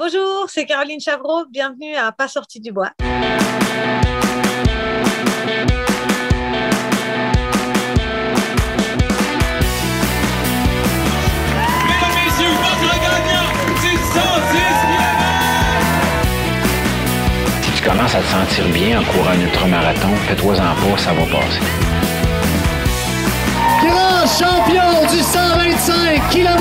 Bonjour, c'est Caroline Chavreau. Bienvenue à Pas sorti du bois. Si tu commences à te sentir bien en courant un ultramarathon, fais-toi-en pas, ça va passer. Grand champion du 125 km!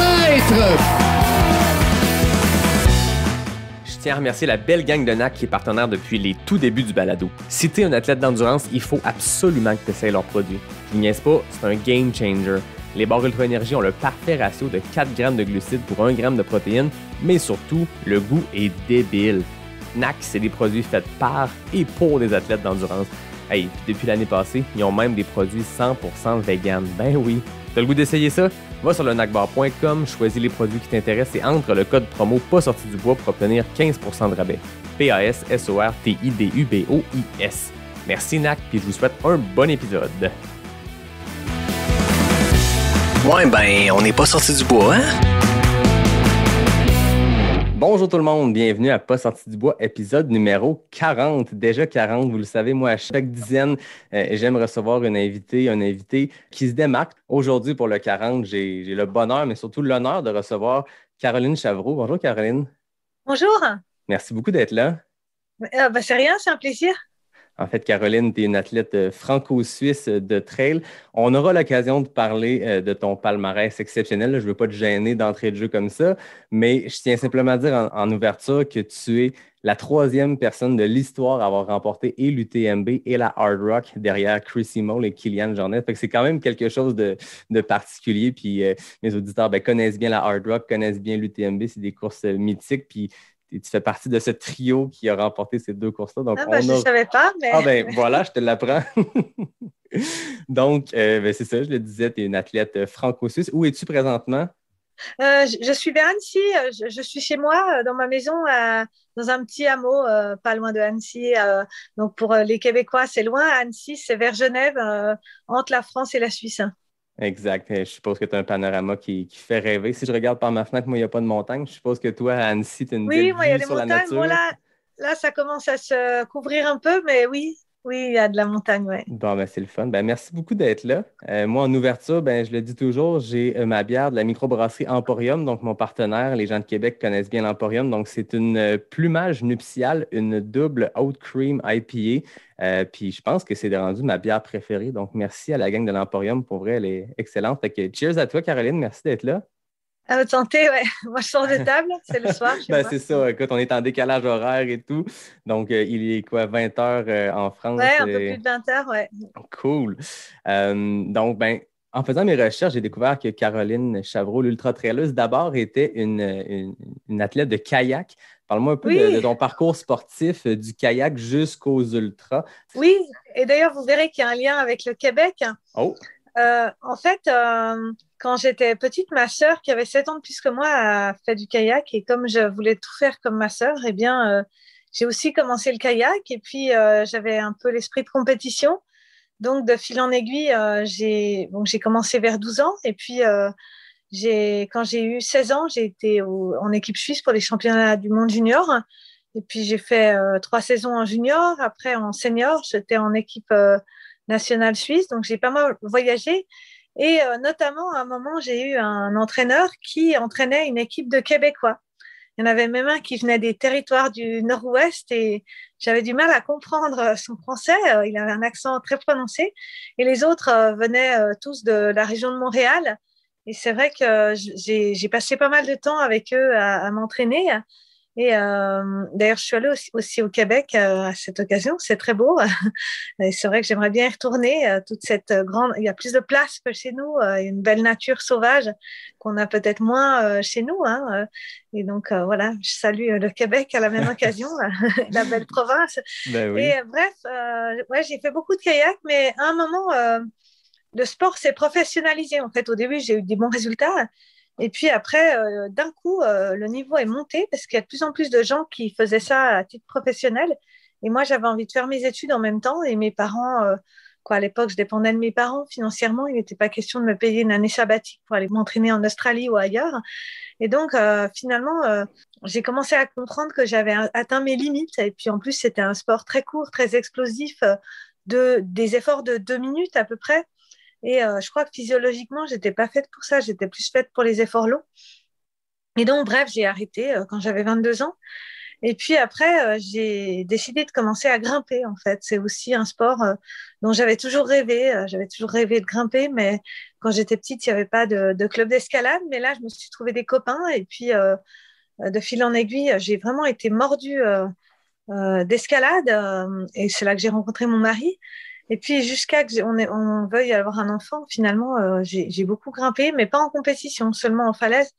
Je tiens à remercier la belle gang de NAC qui est partenaire depuis les tout débuts du balado. Si t'es un athlète d'endurance, il faut absolument que tu essaies leurs produits. Je niaise pas, c'est un game changer. Les barres Ultra Énergie ont le parfait ratio de 4 grammes de glucides pour 1 gramme de protéines, mais surtout, le goût est débile. NAC, c'est des produits faits par et pour des athlètes d'endurance. Hey, puis depuis l'année passée, ils ont même des produits 100% vegan. Ben oui. T'as le goût d'essayer ça? Va sur le nacbar.com, choisis les produits qui t'intéressent et entre le code promo pas sorti du bois pour obtenir 15% de rabais. PASSORTIDUBOIS. Merci NAC, puis je vous souhaite un bon épisode. Ouais, ben, on n'est pas sorti du bois, hein? Bonjour tout le monde, bienvenue à Pas sorti du bois, épisode numéro 40. Déjà 40, vous le savez, moi, à chaque dizaine, j'aime recevoir un invité qui se démarque. Aujourd'hui, pour le 40, j'ai le bonheur, mais surtout l'honneur de recevoir Caroline Chavreau. Bonjour Caroline. Bonjour. Merci beaucoup d'être là. C'est rien, c'est un plaisir. En fait, Caroline, tu es une athlète franco-suisse de trail. On aura l'occasion de parler de ton palmarès exceptionnel. Je ne veux pas te gêner d'entrée de jeu comme ça, mais je tiens simplement à dire en ouverture que tu es la 3e personne de l'histoire à avoir remporté et l'UTMB et la Hard Rock derrière Chris Hemel et Kilian Jornet. Fait que c'est quand même quelque chose de particulier. Puis mes auditeurs connaissent bien la Hard Rock, connaissent bien l'UTMB. C'est des courses mythiques. Puis tu fais partie de ce trio qui a remporté ces 2 courses-là. Donc, je ne savais pas, mais... Voilà, je te l'apprends. Donc, c'est ça, je le disais, tu es une athlète franco-suisse. Où es-tu présentement? Je suis vers Annecy. Je suis chez moi, dans ma maison, dans un petit hameau, pas loin de Annecy. Donc, pour les Québécois, c'est loin. Annecy, c'est vers Genève, entre la France et la Suisse. Exact. Je suppose que tu as un panorama qui fait rêver. Si je regarde par ma fenêtre, moi, il n'y a pas de montagne. Je suppose que toi, à Annecy, tu as une belle vue sur la nature. Bon, là, ça commence à se couvrir un peu, mais oui, il y a de la montagne, ouais. Bon, c'est le fun. Merci beaucoup d'être là. Moi, en ouverture, je le dis toujours, j'ai ma bière de la microbrasserie Emporium, donc mon partenaire. Les gens de Québec connaissent bien l'Emporium. Donc, c'est une plumage nuptiale, une double Oat Cream IPA. Puis je pense que c'est rendu ma bière préférée. Donc, merci à la gang de l'Emporium. Pour vrai, elle est excellente. Fait que cheers à toi, Caroline. Merci d'être là. À votre santé, ouais. Moi, je sors de table. C'est le soir. C'est ça. Écoute, on est en décalage horaire et tout. Donc, il est quoi, 20 heures en France? Ouais, un peu plus de 20 heures, ouais. Cool. Donc, en faisant mes recherches, j'ai découvert que Caroline Chavreau, l'ultra-traileuse, d'abord était une athlète de kayak. Parle-moi un peu de ton parcours sportif du kayak jusqu'aux ultras. Oui, et d'ailleurs, vous verrez qu'il y a un lien avec le Québec. Oh! En fait, quand j'étais petite, ma sœur, qui avait 7 ans de plus que moi, a fait du kayak. Et comme je voulais tout faire comme ma sœur, j'ai aussi commencé le kayak. Et puis, j'avais un peu l'esprit de compétition. Donc, de fil en aiguille, j'ai commencé vers 12 ans. Et puis, quand j'ai eu 16 ans, j'ai été en équipe suisse pour les championnats du monde junior. Et puis, j'ai fait 3 saisons en junior. Après, en senior, j'étais en équipe nationale suisse. Donc, j'ai pas mal voyagé. Et notamment, à un moment, j'ai eu un entraîneur qui entraînait une équipe de Québécois. Il y en avait même un qui venait des territoires du Nord-Ouest et j'avais du mal à comprendre son français. Il avait un accent très prononcé. Et les autres venaient tous de la région de Montréal. Et c'est vrai que j'ai passé pas mal de temps avec eux à m'entraîner. Et d'ailleurs, je suis allée aussi au Québec à cette occasion. C'est très beau. Et c'est vrai que j'aimerais bien y retourner. Toute cette grande, il y a plus de place que chez nous. Il y a une belle nature sauvage qu'on a peut-être moins chez nous. Hein. Et donc voilà, je salue le Québec à la même occasion, la belle province. Oui. Et bref, j'ai fait beaucoup de kayak, mais à un moment, le sport s'est professionnalisé. En fait, au début, j'ai eu des bons résultats. Et puis après, d'un coup, le niveau est monté parce qu'il y a de plus en plus de gens qui faisaient ça à titre professionnel. Et moi, j'avais envie de faire mes études en même temps et mes parents quoi. À l'époque, je dépendais de mes parents financièrement. Il n'était pas question de me payer une année sabbatique pour aller m'entraîner en Australie ou ailleurs. Et donc, finalement, j'ai commencé à comprendre que j'avais atteint mes limites. Et puis, en plus, c'était un sport très court, très explosif, des efforts de 2 minutes à peu près. Et je crois que physiologiquement, j'étais pas faite pour ça. J'étais plus faite pour les efforts longs. Et donc, bref, j'ai arrêté quand j'avais 22 ans. Et puis après, j'ai décidé de commencer à grimper, en fait. C'est aussi un sport dont j'avais toujours rêvé. J'avais toujours rêvé de grimper, mais quand j'étais petite, il n'y avait pas de club d'escalade. Mais là, je me suis trouvé des copains. Et puis, de fil en aiguille, j'ai vraiment été mordue d'escalade. Et c'est là que j'ai rencontré mon mari. Et puis, jusqu'à on veuille avoir un enfant, finalement, j'ai beaucoup grimpé, mais pas en compétition, seulement en falaise.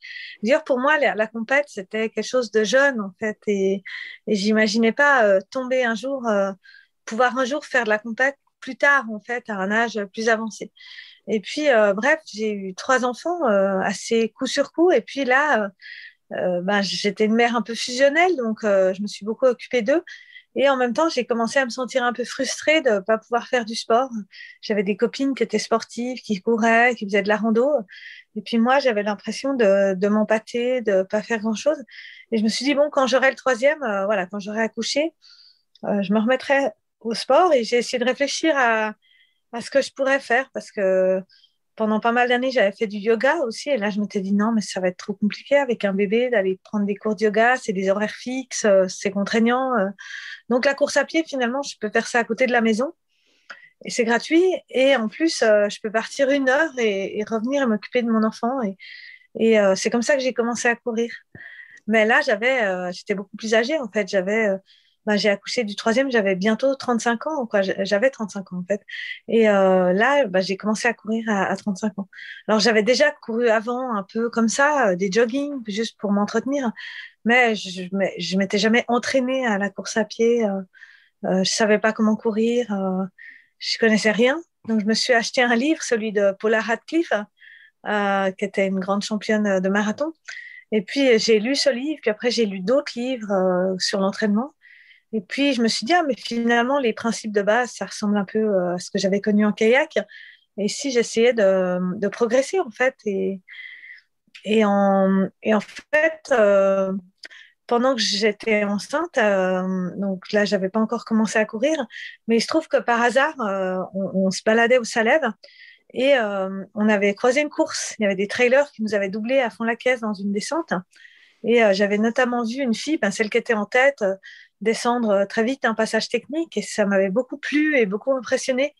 D'ailleurs, pour moi, la compète, c'était quelque chose de jeune, en fait. Et j'imaginais pas tomber un jour, pouvoir un jour faire de la compète plus tard, en fait, à un âge plus avancé. Et puis, bref, j'ai eu 3 enfants assez coup sur coup. Et puis là, ben, j'étais une mère un peu fusionnelle, donc je me suis beaucoup occupée d'eux. Et en même temps, j'ai commencé à me sentir un peu frustrée de ne pas pouvoir faire du sport. J'avais des copines qui étaient sportives, qui couraient, qui faisaient de la rando. Et puis moi, j'avais l'impression de m'empâter, de ne pas faire grand-chose. Et je me suis dit, bon, quand j'aurai le troisième, voilà, quand j'aurai accouché, je me remettrai au sport. Et j'ai essayé de réfléchir à ce que je pourrais faire parce que pendant pas mal d'années, j'avais fait du yoga aussi. Et là, je m'étais dit, non, mais ça va être trop compliqué avec un bébé d'aller prendre des cours de yoga. C'est des horaires fixes, c'est contraignant. Donc, la course à pied, finalement, je peux faire ça à côté de la maison. Et c'est gratuit. Et en plus, je peux partir 1 heure et revenir et m'occuper de mon enfant. Et c'est comme ça que j'ai commencé à courir. Mais là, j'étais beaucoup plus âgée, en fait. J'ai accouché du troisième, j'avais bientôt 35 ans, quoi. J'avais 35 ans, en fait. Et là, j'ai commencé à courir à 35 ans. Alors, j'avais déjà couru avant, un peu comme ça, des joggings, juste pour m'entretenir. Mais je m'étais jamais entraînée à la course à pied. Je savais pas comment courir. Je connaissais rien. Donc, je me suis acheté un livre, celui de Paula Radcliffe, qui était une grande championne de marathon. Et puis, j'ai lu ce livre, puis après, j'ai lu d'autres livres sur l'entraînement. Et puis, je me suis dit, ah, mais finalement, les principes de base, ça ressemble un peu à ce que j'avais connu en kayak. Et si j'essayais de progresser, en fait. Et en fait, pendant que j'étais enceinte, donc là, j'avais pas encore commencé à courir, mais il se trouve que par hasard, on se baladait au Salève et on avait croisé une course. Il y avait des trailers qui nous avaient doublé à fond la caisse dans une descente. Et j'avais notamment vu une fille, celle qui était en tête, descendre très vite un passage technique et ça m'avait beaucoup plu et beaucoup impressionné.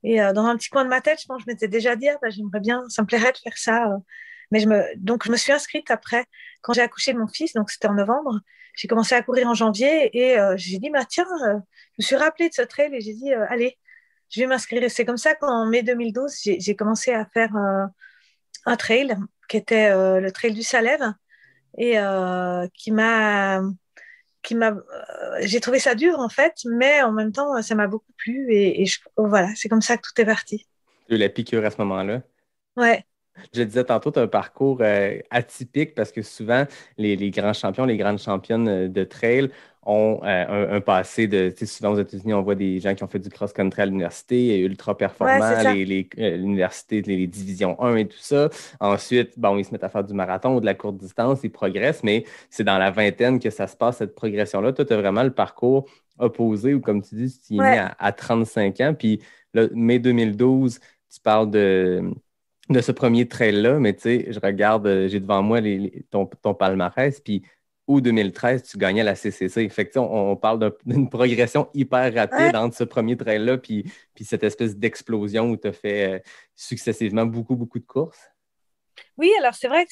Et dans un petit coin de ma tête, je pense, je m'étais déjà dit, j'aimerais bien, ça me plairait de faire ça. Mais donc, je me suis inscrite après, quand j'ai accouché de mon fils, donc c'était en novembre. J'ai commencé à courir en janvier et j'ai dit, tiens, je me suis rappelée de ce trail et j'ai dit, allez, je vais m'inscrire. Et c'est comme ça qu'en mai 2012, j'ai commencé à faire un trail qui était le trail du Salève et j'ai trouvé ça dur en fait, mais en même temps, ça m'a beaucoup plu et voilà, c'est comme ça que tout est parti. Tu as eu la piqûre à ce moment-là. Ouais. Je le disais tantôt, tu as un parcours atypique parce que souvent, les grands champions, les grandes championnes de trail ont un passé de. Tu sais, souvent aux États-Unis, on voit des gens qui ont fait du cross-country à l'université, ultra Ouais, c'est performants, ça. l'université, les divisions 1 et tout ça. Ensuite, bon, ils se mettent à faire du marathon ou de la courte distance, ils progressent, mais c'est dans la vingtaine que ça se passe, cette progression-là. Toi, tu as vraiment le parcours opposé ou, comme tu dis, tu t'y es mis Ouais. à 35 ans. Puis, là, mai 2012, tu parles de ce premier trail-là, mais tu sais, je regarde, j'ai devant moi ton palmarès, puis août 2013, tu gagnais la CCC. Fait que, tu sais, on parle d'une progression hyper rapide Ouais. entre ce premier trail-là puis cette espèce d'explosion où tu as fait successivement beaucoup, beaucoup de courses. Oui, alors c'est vrai que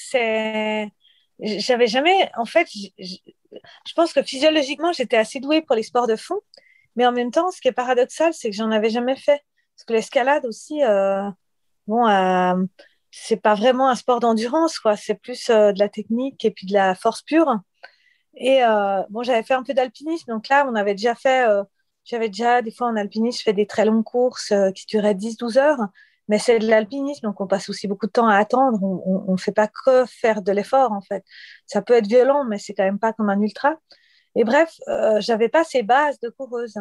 j'avais jamais. En fait, je pense que physiologiquement, j'étais assez douée pour les sports de fond, mais en même temps, ce qui est paradoxal, c'est que j'en avais jamais fait. Parce que l'escalade aussi, bon, c'est pas vraiment un sport d'endurance, quoi. C'est plus de la technique et puis de la force pure. Et bon, j'avais fait un peu d'alpinisme, donc là, j'avais déjà, des fois en alpinisme, je fais des très longues courses qui duraient 10-12 heures, mais c'est de l'alpinisme, donc on passe aussi beaucoup de temps à attendre, on fait pas que faire de l'effort, en fait. Ça peut être violent, mais c'est quand même pas comme un ultra. Et bref, j'avais pas ces bases de coureuse.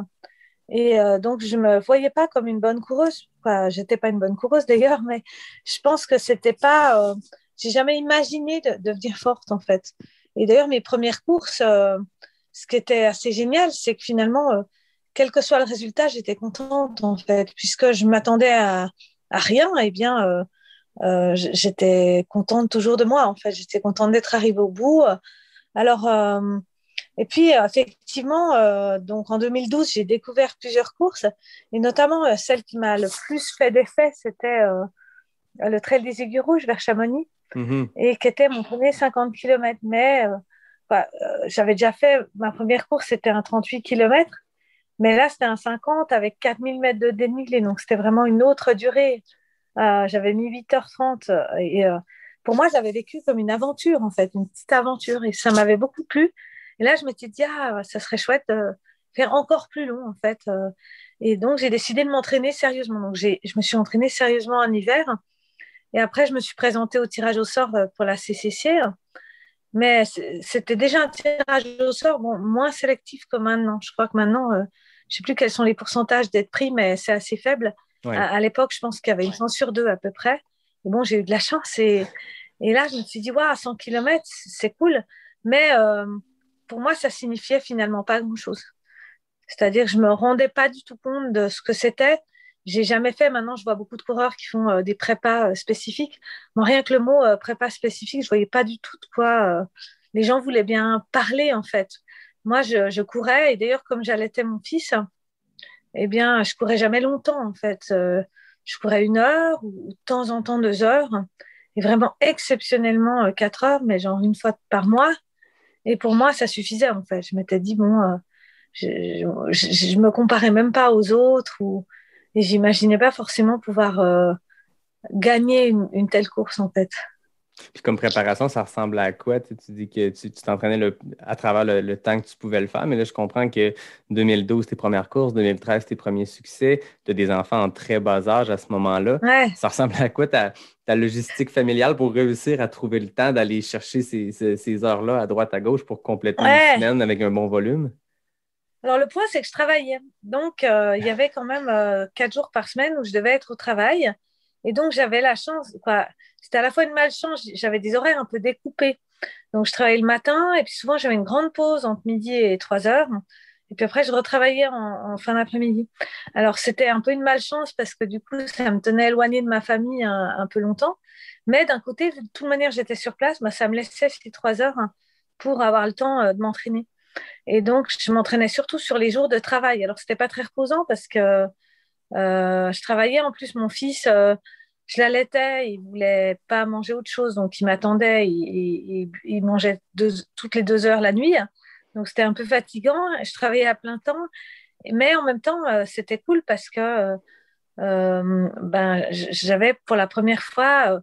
Et donc, je me voyais pas comme une bonne coureuse. Enfin, j'étais pas une bonne coureuse d'ailleurs, mais je pense que c'était pas. J'ai jamais imaginé de devenir forte en fait. Et d'ailleurs, mes premières courses, ce qui était assez génial, c'est que finalement, quel que soit le résultat, j'étais contente en fait, puisque je m'attendais à rien. Eh bien, j'étais contente toujours de moi en fait. J'étais contente d'être arrivée au bout. Alors, et puis, effectivement, donc en 2012, j'ai découvert plusieurs courses, et notamment celle qui m'a le plus fait d'effet, c'était le Trail des Aiguilles Rouges vers Chamonix, Mhm. et qui était mon premier 50 km. Mais j'avais déjà fait, ma première course, c'était un 38 km, mais là, c'était un 50 avec 4000 mètres de dénivelé, donc c'était vraiment une autre durée. J'avais mis 8h30, et pour moi, j'avais vécu comme une aventure, en fait, une petite aventure, et ça m'avait beaucoup plu. Et là, je m'étais dit, ah, ça serait chouette de faire encore plus long, en fait. Et donc, j'ai décidé de m'entraîner sérieusement. Donc, je me suis entraînée sérieusement en hiver. Et après, je me suis présentée au tirage au sort pour la CCC. Mais c'était déjà un tirage au sort, bon, moins sélectif que maintenant. Je crois que maintenant, je ne sais plus quels sont les pourcentages d'être pris, mais c'est assez faible. Ouais. À l'époque, je pense qu'il y avait une chance sur deux à peu près. Et bon, j'ai eu de la chance. Et là, je me suis dit, waouh, 100 km, c'est cool. Mais pour moi, ça signifiait finalement pas grand-chose. C'est-à-dire que je me rendais pas du tout compte de ce que c'était. J'ai jamais fait. Maintenant, je vois beaucoup de coureurs qui font des prépas spécifiques. Bon, rien que le mot prépa spécifique, je voyais pas du tout de quoi les gens voulaient bien parler en fait. Moi, je courais et d'ailleurs, comme j'allaitais mon fils, eh bien, je courais jamais longtemps en fait. Je courais 1 heure ou de temps en temps 2 heures et vraiment exceptionnellement 4 heures, mais genre une fois par mois. Et pour moi, ça suffisait en fait. Je m'étais dit bon. Je me comparais même pas aux autres et j'imaginais pas forcément pouvoir gagner une telle course en fait. Puis comme préparation, ça ressemble à quoi? Tu dis que tu t'entraînais à travers le temps que tu pouvais le faire, mais là, je comprends que 2012, tes premières courses, 2013, tes premiers succès, tu as des enfants en très bas âge à ce moment-là. Ouais, Ça ressemble à quoi ta logistique familiale pour réussir à trouver le temps d'aller chercher ces heures-là à droite, à gauche pour compléter une ouais. semaine avec un bon volume? Alors le point c'est que je travaillais, donc il y avait quand même 4 jours par semaine où je devais être au travail et donc j'avais la chance, quoi. C'était à la fois une malchance, j'avais des horaires un peu découpés. Donc je travaillais le matin et puis souvent j'avais une grande pause entre midi et 3 heures. Et puis après, je retravaillais en fin d'après-midi. Alors, c'était un peu une malchance parce que du coup, ça me tenait éloignée de ma famille un peu longtemps. Mais d'un côté, de toute manière, j'étais sur place, bah, ça me laissait ces 3 heures pour avoir le temps de m'entraîner. Et donc, je m'entraînais surtout sur les jours de travail. Alors, c'était pas très reposant parce que je travaillais. En plus, mon fils, je l'allaitais, il voulait pas manger autre chose, donc il m'attendait. Il mangeait toutes les 2 heures la nuit. Donc, c'était un peu fatigant. Je travaillais à plein temps. Mais en même temps, c'était cool parce que ben, j'avais pour la première fois,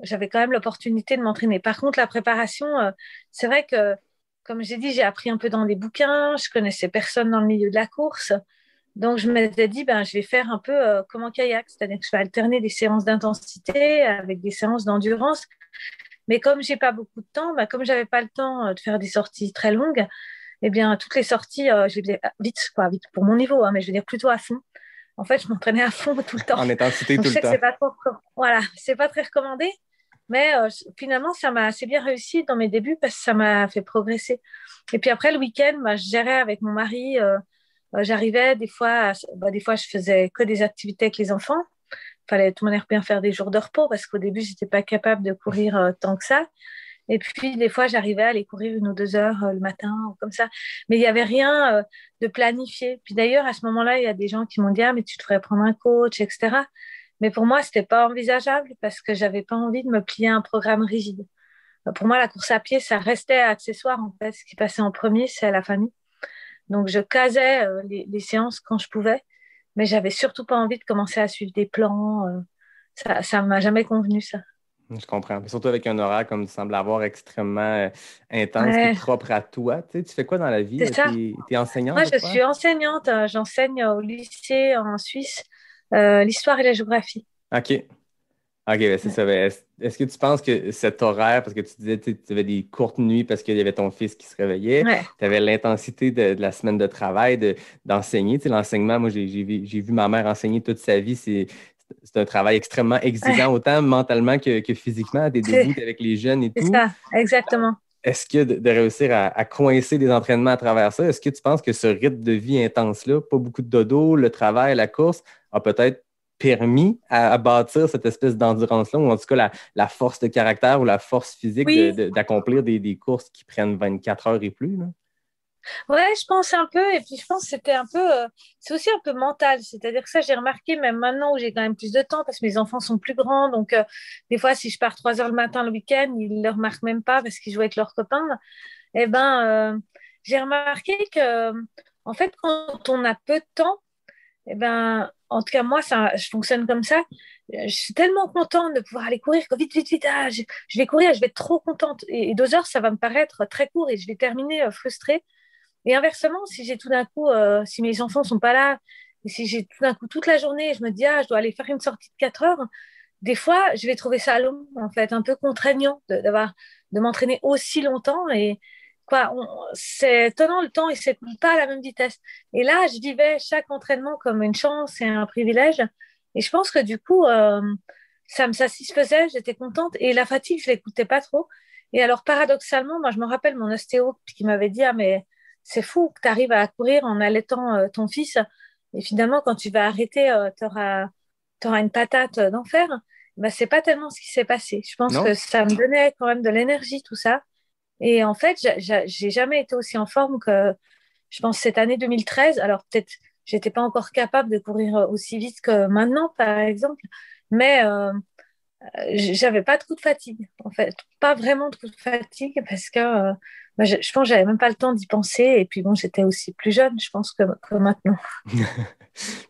j'avais quand même l'opportunité de m'entraîner. Par contre, la préparation, c'est vrai que, comme j'ai dit, j'ai appris un peu dans des bouquins, je connaissais personne dans le milieu de la course. Donc, je m'étais dit, ben, je vais faire un peu comme en kayak, c'est-à-dire que je vais alterner des séances d'intensité avec des séances d'endurance. Mais comme j'ai pas beaucoup de temps, ben, comme j'avais pas le temps de faire des sorties très longues, eh bien, toutes les sorties, je les faisais vite, quoi, vite pour mon niveau, hein, mais je veux dire plutôt à fond. En fait, je m'entraînais à fond tout le temps. En intensité Donc, tout je le sais que temps. c'est pas trop, voilà, c'est pas très recommandé, mais finalement, ça m'a assez bien réussi dans mes débuts parce que ça m'a fait progresser. Et puis après, le week-end, bah, je gérais avec mon mari. J'arrivais des fois, des fois, je faisais que des activités avec les enfants. Il fallait de toute manière bien faire des jours de repos parce qu'au début, j'étais pas capable de courir tant que ça. Et puis, des fois, j'arrivais à aller courir 1 ou 2 heures le matin, ou comme ça. Mais il n'y avait rien de planifié. Puis d'ailleurs, à ce moment-là, il y a des gens qui m'ont dit, ah, mais tu devrais prendre un coach, etc. Mais pour moi, c'était pas envisageable parce que j'avais pas envie de me plier à un programme rigide. Pour moi, la course à pied, ça restait accessoire, en fait. Ce qui passait en premier, c'est la famille. Donc, je casais les séances quand je pouvais, mais j'avais surtout pas envie de commencer à suivre des plans. Ça m'a jamais convenu, ça. Je comprends. Puis surtout avec un horaire comme tu sembles avoir extrêmement intense, qui est Ouais, propre à toi. Tu fais quoi dans la vie? c'est ça. Tu es enseignante, Moi, je je crois? suis enseignante. J'enseigne au lycée en Suisse l'histoire et la géographie. OK. OK, ben c'est ça. Ben, est-ce que tu penses que cet horaire, parce que tu disais tu avais des courtes nuits parce qu'il y avait ton fils qui se réveillait, Ouais. tu avais l'intensité de la semaine de travail, d'enseigner. Tu sais, l'enseignement, moi, j'ai vu ma mère enseigner toute sa vie. C'est un travail extrêmement Ouais, exigeant, autant mentalement que physiquement. Tu es c'est debout, tu es avec les jeunes et c'est tout. ça, exactement. Est-ce que de réussir à coincer des entraînements à travers ça, est-ce que tu penses que ce rythme de vie intense-là, pas beaucoup de dodo, le travail, la course, a peut-être permis à bâtir cette espèce d'endurance-là, ou en tout cas la force de caractère ou la force physique Oui, d'accomplir des courses qui prennent 24 heures et plus, là? ouais, je pense un peu, et puis je pense que c'était un peu, c'est aussi un peu mental, c'est-à-dire que ça, j'ai remarqué même maintenant où j'ai quand même plus de temps parce que mes enfants sont plus grands, donc des fois, si je pars 3 heures le matin le week-end, ils ne le remarquent même pas parce qu'ils jouent avec leurs copains. Eh ben, j'ai remarqué que, en fait, quand on a peu de temps, eh ben, en tout cas, moi, ça, je fonctionne comme ça. Je suis tellement contente de pouvoir aller courir, que vite, vite, vite, je vais courir, je vais être trop contente. Et 2 heures, ça va me paraître très court et je vais terminer frustrée. Et inversement, si j'ai tout d'un coup, si mes enfants sont pas là, et si j'ai tout d'un coup toute la journée, je me dis, ah, je dois aller faire une sortie de 4 heures, des fois, je vais trouver ça long, en fait, un peu contraignant de m'entraîner aussi longtemps. Et quoi, c'est étonnant, le temps, il ne s'écoule pas à la même vitesse. Et là, je vivais chaque entraînement comme une chance et un privilège. Et je pense que du coup, ça me satisfaisait, j'étais contente. Et la fatigue, je ne l'écoutais pas trop. Et alors, paradoxalement, moi, je me rappelle mon ostéo qui m'avait dit, ah, mais c'est fou que tu arrives à courir en allaitant ton fils. Et finalement, quand tu vas arrêter, tu auras une patate d'enfer. Ben, c'est pas tellement ce qui s'est passé. Je pense que Non? ça me donnait quand même de l'énergie, tout ça. Et en fait, j'ai jamais été aussi en forme que, je pense, cette année 2013. Alors peut-être, j'étais pas encore capable de courir aussi vite que maintenant, par exemple, mais j'avais pas de coup de fatigue, en fait, pas vraiment de coup de fatigue parce que ben, je pense que j'avais même pas le temps d'y penser. Et puis bon, j'étais aussi plus jeune, je pense que maintenant.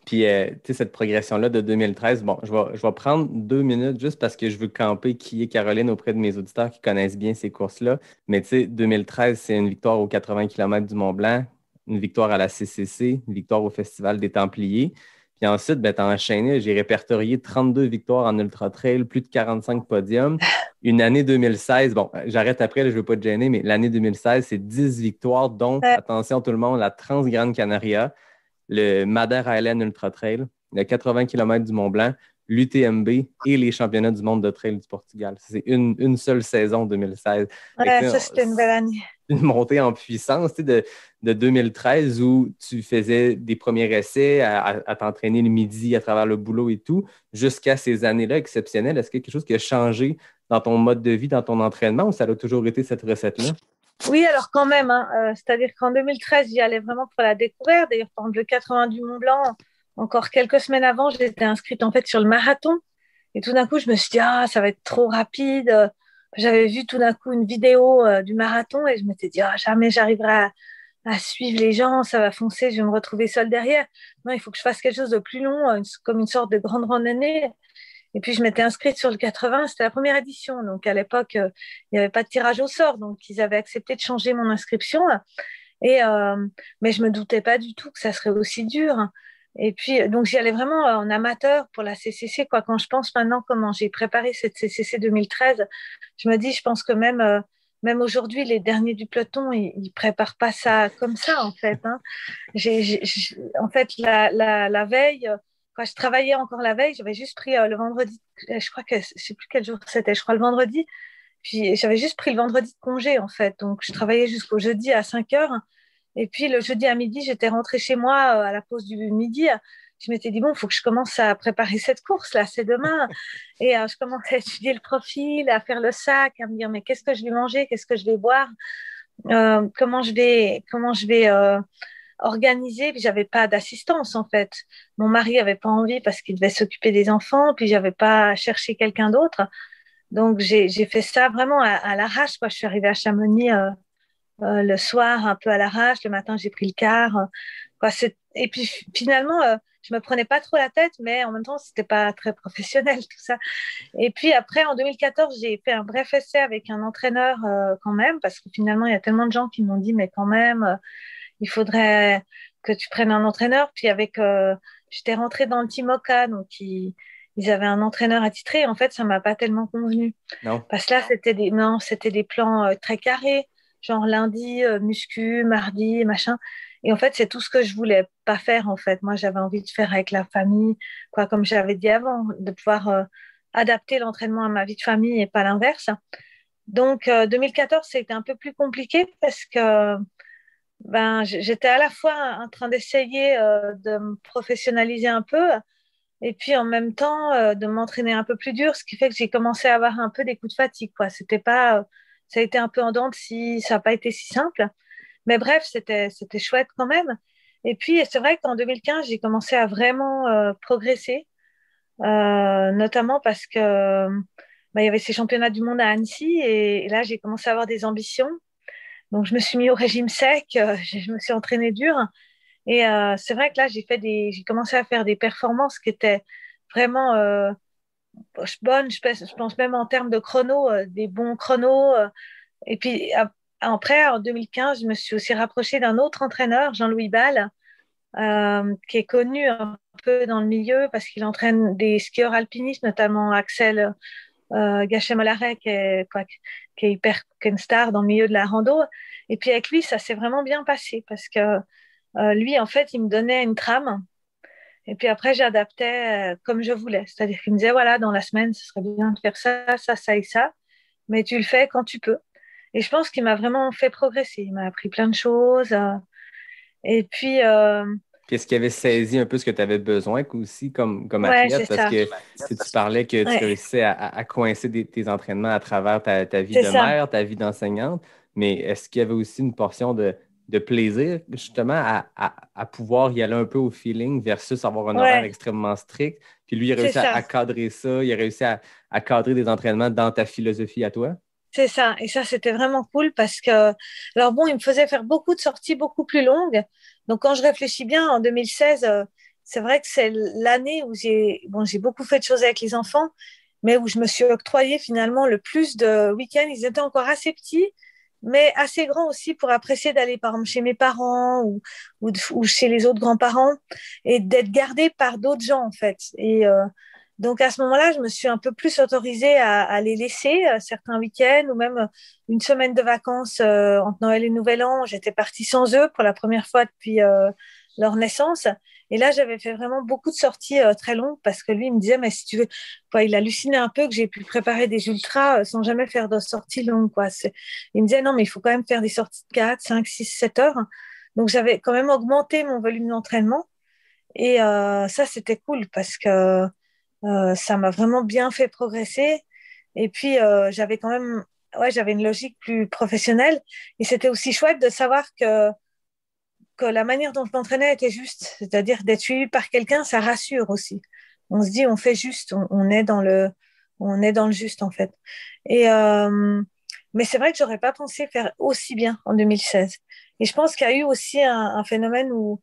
Puis, tu sais, cette progression-là de 2013, bon, je vais prendre 2 minutes juste parce que je veux camper qui est Caroline auprès de mes auditeurs qui connaissent bien ces courses-là. Mais tu sais, 2013, c'est une victoire aux 80 km du Mont-Blanc, une victoire à la CCC, une victoire au Festival des Templiers. Puis ensuite, ben, tu as enchaîné, j'ai répertorié 32 victoires en ultra-trail, plus de 45 podiums. Une année 2016, bon, j'arrête après, là, je ne veux pas te gêner, mais l'année 2016, c'est 10 victoires, dont, Ouais, attention tout le monde, la Trans-Grande Canaria, le Madère Island Ultra Trail, le 80 km du Mont Blanc, l'UTMB et les championnats du monde de trail du Portugal. C'est une seule saison 2016. Fait que, ouais, ça c'était une belle année. une montée en puissance de 2013 où tu faisais des premiers essais à t'entraîner le midi à travers le boulot et tout, jusqu'à ces années-là exceptionnelles. Est-ce qu'il y a quelque chose qui a changé dans ton mode de vie, dans ton entraînement, ou ça a toujours été cette recette-là? Oui, alors quand même, hein, c'est-à-dire qu'en 2013, j'y allais vraiment pour la découverte. D'ailleurs, par exemple, le 80 du Mont Blanc, encore quelques semaines avant, j'étais inscrite en fait sur le marathon. Et tout d'un coup, je me suis dit, ah, ça va être trop rapide. J'avais vu tout d'un coup une vidéo du marathon et je m'étais dit, ah, jamais j'arriverai à suivre les gens, ça va foncer, je vais me retrouver seule derrière. Non, il faut que je fasse quelque chose de plus long, comme une sorte de grande randonnée. Et puis, je m'étais inscrite sur le 80, c'était la première édition. Donc, à l'époque, il n'y avait pas de tirage au sort. Donc, ils avaient accepté de changer mon inscription. Et, mais je me doutais pas du tout que ça serait aussi dur. Et puis, donc, j'y allais vraiment en amateur pour la CCC, quoi. Quand je pense maintenant comment j'ai préparé cette CCC 2013, je me dis, je pense que même aujourd'hui, les derniers du peloton, ils préparent pas ça comme ça, en fait, hein. En fait, la veille, quand je travaillais encore la veille, j'avais juste pris le vendredi, je crois que je sais plus quel jour c'était, je crois le vendredi, puis j'avais juste pris le vendredi de congé, en fait. Donc, je travaillais jusqu'au jeudi à 5 heures. Et puis, le jeudi à midi, j'étais rentrée chez moi à la pause du midi. Je m'étais dit, bon, il faut que je commence à préparer cette course-là, c'est demain. Et je commençais à étudier le profil, à faire le sac, à me dire, mais qu'est-ce que je vais manger, qu'est-ce que je vais boire, comment je vais organiser. Puis, j'avais pas d'assistance, en fait. Mon mari avait pas envie parce qu'il devait s'occuper des enfants, puis j'avais pas cherché quelqu'un d'autre. Donc, j'ai fait ça vraiment à l'arrache, quoi. Je suis arrivée à Chamonix le soir, un peu à l'arrache. Le matin, j'ai pris le car. Quoi, et puis, finalement, je me prenais pas trop la tête, mais en même temps, c'était pas très professionnel, tout ça. Et puis après, en 2014, j'ai fait un bref essai avec un entraîneur quand même, parce que finalement, il y a tellement de gens qui m'ont dit, mais quand même, il faudrait que tu prennes un entraîneur. Puis j'étais rentrée dans le Team Oka, donc ils avaient un entraîneur attitré. En fait, ça m'a pas tellement convenu. Non? Parce que là, c'était des plans très carrés, genre lundi, muscu, mardi, machin. Et en fait, c'est tout ce que je voulais pas faire, en fait. Moi, j'avais envie de faire avec la famille, quoi, comme j'avais dit avant, de pouvoir adapter l'entraînement à ma vie de famille et pas l'inverse. Donc, 2014, c'était un peu plus compliqué parce que ben, j'étais à la fois en train d'essayer de me professionnaliser un peu et puis en même temps de m'entraîner un peu plus dur, ce qui fait que j'ai commencé à avoir un peu des coups de fatigue, quoi. C'était pas, ça a été un peu en dents de scie, ça n'a pas été si simple. Mais bref, c'était chouette quand même. Et puis, c'est vrai qu'en 2015, j'ai commencé à vraiment progresser, notamment parce que il y avait ces championnats du monde à Annecy et là, j'ai commencé à avoir des ambitions. Donc, je me suis mis au régime sec, je me suis entraînée dur. Et c'est vrai que là, j'ai commencé à faire des performances qui étaient vraiment bonnes. Je pense même en termes de chrono, des bons chronos. Et puis après, en 2015, je me suis aussi rapprochée d'un autre entraîneur, Jean-Louis Ball, qui est connu un peu dans le milieu parce qu'il entraîne des skieurs alpinistes, notamment Axel Gachet-Mollaret, qui est qui est une star dans le milieu de la rando. Et puis avec lui, ça s'est vraiment bien passé parce que lui, en fait, il me donnait une trame. Et puis après, j'adaptais comme je voulais. C'est-à-dire qu'il me disait, voilà, dans la semaine, ce serait bien de faire ça, ça, ça et ça. Mais tu le fais quand tu peux. Et je pense qu'il m'a vraiment fait progresser. Il m'a appris plein de choses. Et puis, Puis est-ce qu'il avait saisi un peu ce que tu avais besoin aussi comme ouais, c'est athlète? Parce ça. que tu parlais que tu Ouais, réussissais à coincer tes entraînements à travers ta vie c'est de ça. mère, ta vie d'enseignante, mais est-ce qu'il y avait aussi une portion de plaisir justement à pouvoir y aller un peu au feeling versus avoir un horaire Ouais, extrêmement strict? Puis lui, il a c'est réussi à ça. cadrer ça, il a réussi à cadrer des entraînements dans ta philosophie à toi? C'est ça. Et ça, c'était vraiment cool parce que, alors bon, il me faisait faire beaucoup de sorties beaucoup plus longues. Donc, quand je réfléchis bien, en 2016, c'est vrai que c'est l'année où j'ai beaucoup fait de choses avec les enfants, mais où je me suis octroyé finalement le plus de week-ends. Ils étaient encore assez petits, mais assez grands aussi pour apprécier d'aller, par exemple, chez mes parents ou chez les autres grands-parents et d'être gardé par d'autres gens, en fait. Et donc à ce moment-là, je me suis un peu plus autorisée à les laisser certains week-ends ou même une semaine de vacances entre Noël et Nouvel An. J'étais partie sans eux pour la première fois depuis leur naissance. Et là, j'avais fait vraiment beaucoup de sorties très longues parce que lui, il me disait, mais si tu veux, quoi, il hallucinait un peu que j'ai pu préparer des ultras sans jamais faire de sorties longues, quoi. Il me disait, non, mais il faut quand même faire des sorties de 4, 5, 6, 7 heures. Donc, j'avais quand même augmenté mon volume d'entraînement. Et ça, c'était cool parce que ça m'a vraiment bien fait progresser. Et puis, j'avais quand même, ouais, j'avais une logique plus professionnelle. Et c'était aussi chouette de savoir que la manière dont je m'entraînais était juste. C'est-à-dire d'être suivi par quelqu'un, ça rassure aussi. On se dit, on fait juste, on est dans le juste, en fait. Et, mais c'est vrai que j'aurais pas pensé faire aussi bien en 2016. Et je pense qu'il y a eu aussi un phénomène où,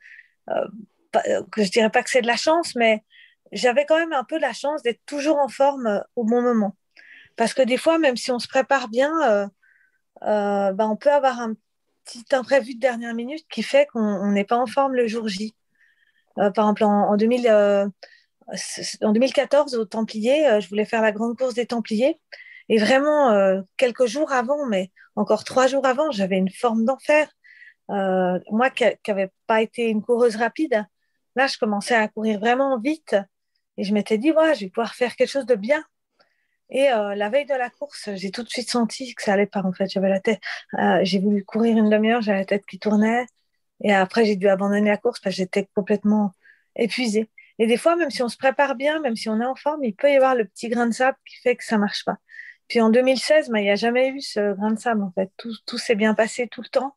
euh, que je dirais pas que c'est de la chance, mais j'avais quand même un peu la chance d'être toujours en forme au bon moment. Parce que des fois, même si on se prépare bien, ben, on peut avoir un petit imprévu de dernière minute qui fait qu'on n'est pas en forme le jour J. Par exemple, en 2014, au Templiers, je voulais faire la grande course des Templiers. Et vraiment, quelques jours avant, mais encore 3 jours avant, j'avais une forme d'enfer. Moi qui n'avais pas été une coureuse rapide, là, je commençais à courir vraiment vite. Et je m'étais dit, ouais, je vais pouvoir faire quelque chose de bien. Et la veille de la course, j'ai tout de suite senti que ça allait pas, en fait. J'avais la tête, j'ai voulu courir une demi-heure, j'avais la tête qui tournait. Et après, j'ai dû abandonner la course parce que j'étais complètement épuisée. Et des fois, même si on se prépare bien, même si on est en forme, il peut y avoir le petit grain de sable qui fait que ça marche pas. Puis en 2016, il n'y a jamais eu ce grain de sable, en fait. Tout s'est bien passé tout le temps.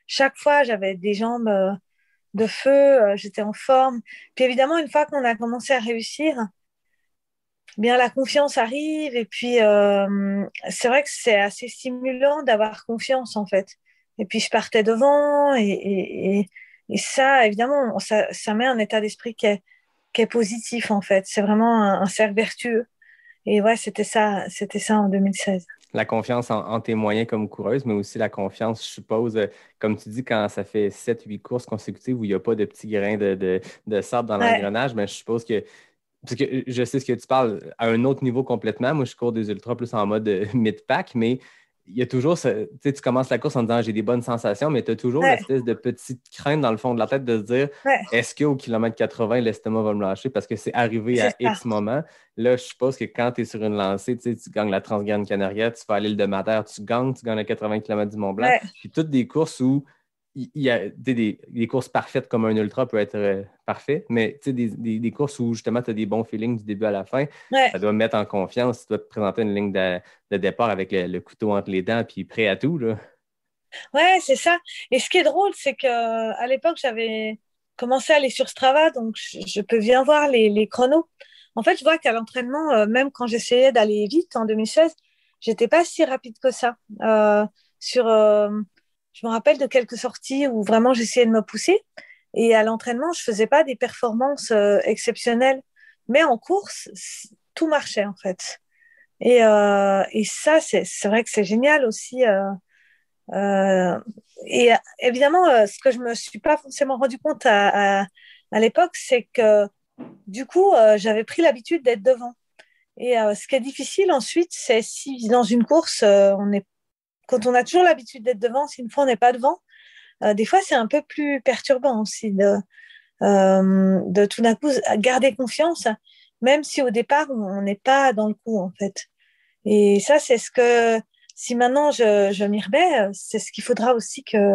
Chaque fois, j'avais des jambes de feu, j'étais en forme. Puis évidemment, une fois qu'on a commencé à réussir, bien la confiance arrive. Et puis, c'est vrai que c'est assez stimulant d'avoir confiance, en fait. Et puis, je partais devant et ça, évidemment, ça met un état d'esprit qui est positif, en fait. C'est vraiment un cercle vertueux. Et ouais, c'était ça en 2016. La confiance en tes moyens comme coureuse, mais aussi la confiance, je suppose, comme tu dis, quand ça fait 7 8 courses consécutives où il n'y a pas de petits grains de sable dans Ouais, l'engrenage, mais je suppose que parce que je sais ce que tu parles à un autre niveau complètement. Moi, je cours des ultras plus en mode mid-pack, mais il y a toujours, tu sais, tu commences la course en disant j'ai des bonnes sensations, mais tu as toujours Ouais, l'espèce de petite crainte dans le fond de la tête de se dire ouais, est-ce qu'au kilomètre 80, l'estomac va me lâcher parce que c'est arrivé c'est à ça. X moment. Là, je suppose que quand tu es sur une lancée, tu sais, tu gagnes la Transgrande Canaria, tu vas à l'île de Madère, tu gagnes les 80 km du Mont-Blanc. Ouais, Puis toutes des courses où il y a des courses parfaites comme un ultra peut être parfait, mais tu sais, des courses où justement tu as des bons feelings du début à la fin, ouais, ça doit me mettre en confiance. Tu dois te présenter une ligne de départ avec le couteau entre les dents puis prêt à tout, là. ouais, c'est ça. Et ce qui est drôle, c'est que à l'époque, j'avais commencé à aller sur Strava, donc je peux bien voir les chronos. En fait, je vois qu'à l'entraînement, même quand j'essayais d'aller vite en 2016, j'étais pas si rapide que ça. Sur, je me rappelle de quelques sorties où vraiment j'essayais de me pousser. Et à l'entraînement, je faisais pas des performances exceptionnelles. Mais en course, tout marchait en fait. Et ça, c'est vrai que c'est génial aussi. Euh, et évidemment, ce que je me suis pas forcément rendu compte à l'époque, c'est que du coup, j'avais pris l'habitude d'être devant. Et ce qui est difficile ensuite, c'est si dans une course, quand on a toujours l'habitude d'être devant, si une fois on n'est pas devant, des fois c'est un peu plus perturbant aussi de tout d'un coup garder confiance, même si au départ on n'est pas dans le coup en fait. Et ça, c'est ce que, si maintenant je m'y remets, c'est ce qu'il faudra aussi que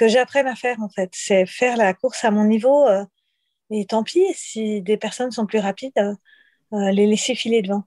j'apprenne à faire, en fait. C'est faire la course à mon niveau. Et tant pis, si des personnes sont plus rapides, les laisser filer devant.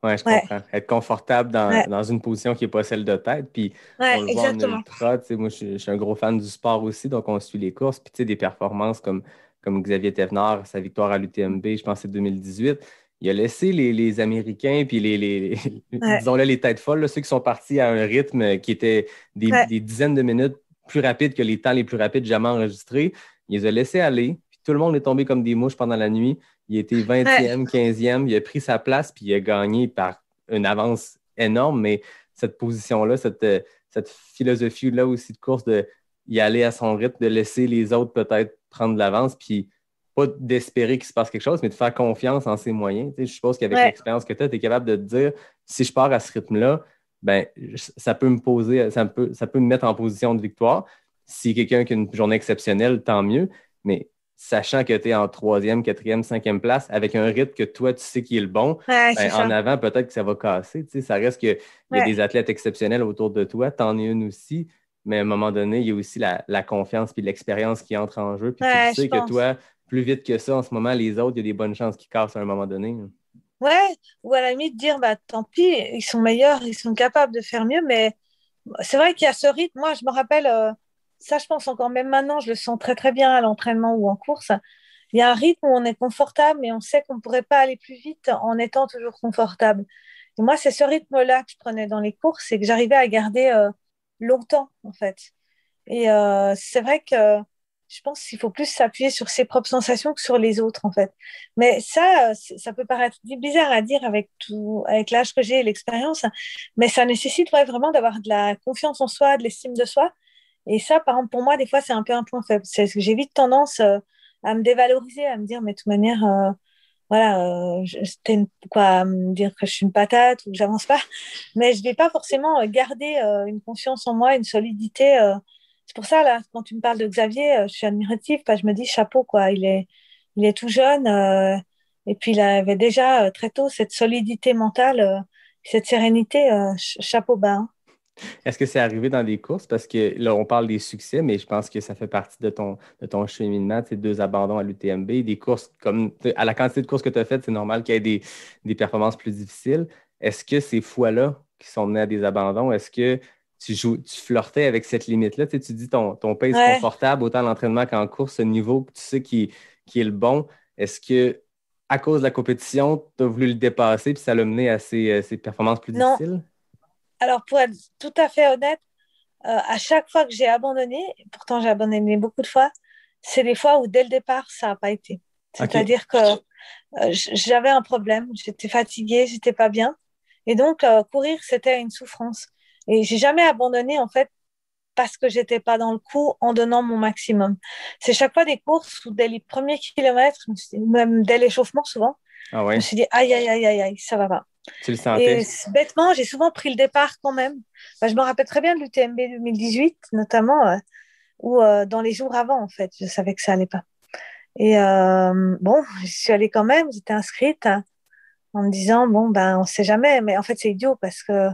Ouais, je Ouais, comprends. Être confortable ouais, dans une position qui n'est pas celle de tête. Puis on ouais, le voit en exactement. ultra. Tu sais, moi, je suis un gros fan du sport aussi, donc on suit les courses. Puis tu sais, des performances comme Xavier Thévenard, sa victoire à l'UTMB, je pense que c'est 2018. Il a laissé les Américains, puis Ouais, disons-le, les têtes folles, là, ceux qui sont partis à un rythme qui était ouais, des dizaines de minutes plus rapide que les temps les plus rapides jamais enregistrés. Il les a laissés aller. Puis tout le monde est tombé comme des mouches pendant la nuit. Il était ouais, 20e, 15e, il a pris sa place, puis il a gagné par une avance énorme. Mais cette position-là, cette philosophie-là aussi de course, de y aller à son rythme, de laisser les autres peut-être prendre de l'avance, puis pas d'espérer qu'il se passe quelque chose, mais de faire confiance en ses moyens. Tu sais, je suppose qu'avec ouais, l'expérience que tu as, tu es capable de te dire, si je pars à ce rythme-là, ben, ça peut me poser, ça peut me mettre en position de victoire. Si quelqu'un qui a une journée exceptionnelle, tant mieux. Mais sachant que tu es en troisième, quatrième, cinquième place, avec un rythme que toi, tu sais qui est le bon, ouais, c'est ben, en ça. avant, peut-être que ça va casser. Tu sais, ça reste qu'il y a Ouais, des athlètes exceptionnels autour de toi, t'en es une aussi, mais à un moment donné, il y a aussi la confiance puis l'expérience qui entre en jeu. Puis tu le ouais, je sais que pense. toi, plus vite que ça, en ce moment, les autres, il y a des bonnes chances qu'ils cassent à un moment donné. Ouais, ou à la limite dire, bah tant pis, ils sont meilleurs, ils sont capables de faire mieux, mais c'est vrai qu'il y a ce rythme. Moi, je me rappelle, ça, je pense encore même maintenant, je le sens très très bien à l'entraînement ou en course. Il y a un rythme où on est confortable, mais on sait qu'on ne pourrait pas aller plus vite en étant toujours confortable. Et moi, c'est ce rythme-là que je prenais dans les courses et que j'arrivais à garder longtemps, en fait. Et c'est vrai que je pense qu'il faut plus s'appuyer sur ses propres sensations que sur les autres, en fait. Mais ça, ça peut paraître bizarre à dire avec tout, avec l'âge que j'ai et l'expérience, mais ça nécessite ouais, vraiment d'avoir de la confiance en soi, de l'estime de soi. Et ça, par exemple, pour moi, des fois, c'est un peu un point faible. C'est que j'ai vite tendance à me dévaloriser, à me dire, mais de toute manière, voilà, quoi, à me dire que je suis une patate ou que j'avance pas. Mais je vais pas forcément garder une confiance en moi, une solidité. C'est pour ça, là, quand tu me parles de Xavier, je suis admirative, parce que je me dis chapeau, quoi. Il est tout jeune, et puis il avait déjà très tôt cette solidité mentale, cette sérénité, chapeau bas. Hein. Est-ce que c'est arrivé dans des courses? Parce que là, on parle des succès, mais je pense que ça fait partie de ton cheminement, ces deux abandons à l'UTMB, des courses comme à la quantité de courses que tu as faites, c'est normal qu'il y ait des performances plus difficiles. Est-ce que ces fois-là qui sont menées à des abandons, est-ce que tu flirtais avec cette limite-là? Tu sais, tu dis ton pace Ouais. confortable, autant à l'entraînement qu'en course, ce niveau que tu sais qui est le bon. Est-ce que à cause de la compétition, tu as voulu le dépasser puis ça l'a mené à ces performances plus Non. difficiles? Alors, pour être tout à fait honnête, à chaque fois que j'ai abandonné, pourtant j'ai abandonné beaucoup de fois, c'est des fois où dès le départ, ça n'a pas été. OK. C'est-à-dire que j'avais un problème, j'étais fatiguée, j'étais pas bien. Et donc, courir, c'était une souffrance. Et j'ai jamais abandonné, en fait, parce que j'étais pas dans le coup en donnant mon maximum. C'est chaque fois des courses où dès les premiers kilomètres, même dès l'échauffement souvent, Ah Je me ouais? suis dit, aïe, aïe, aïe, aïe, aïe, ça va pas. Tu le Et sentais? bêtement, j'ai souvent pris le départ quand même. Enfin, je me rappelle très bien de l'UTMB 2018, notamment, où dans les jours avant, en fait, je savais que ça allait pas. Et bon, je suis allée quand même, j'étais inscrite en me disant, bon, ben, on sait jamais. Mais en fait, c'est idiot parce que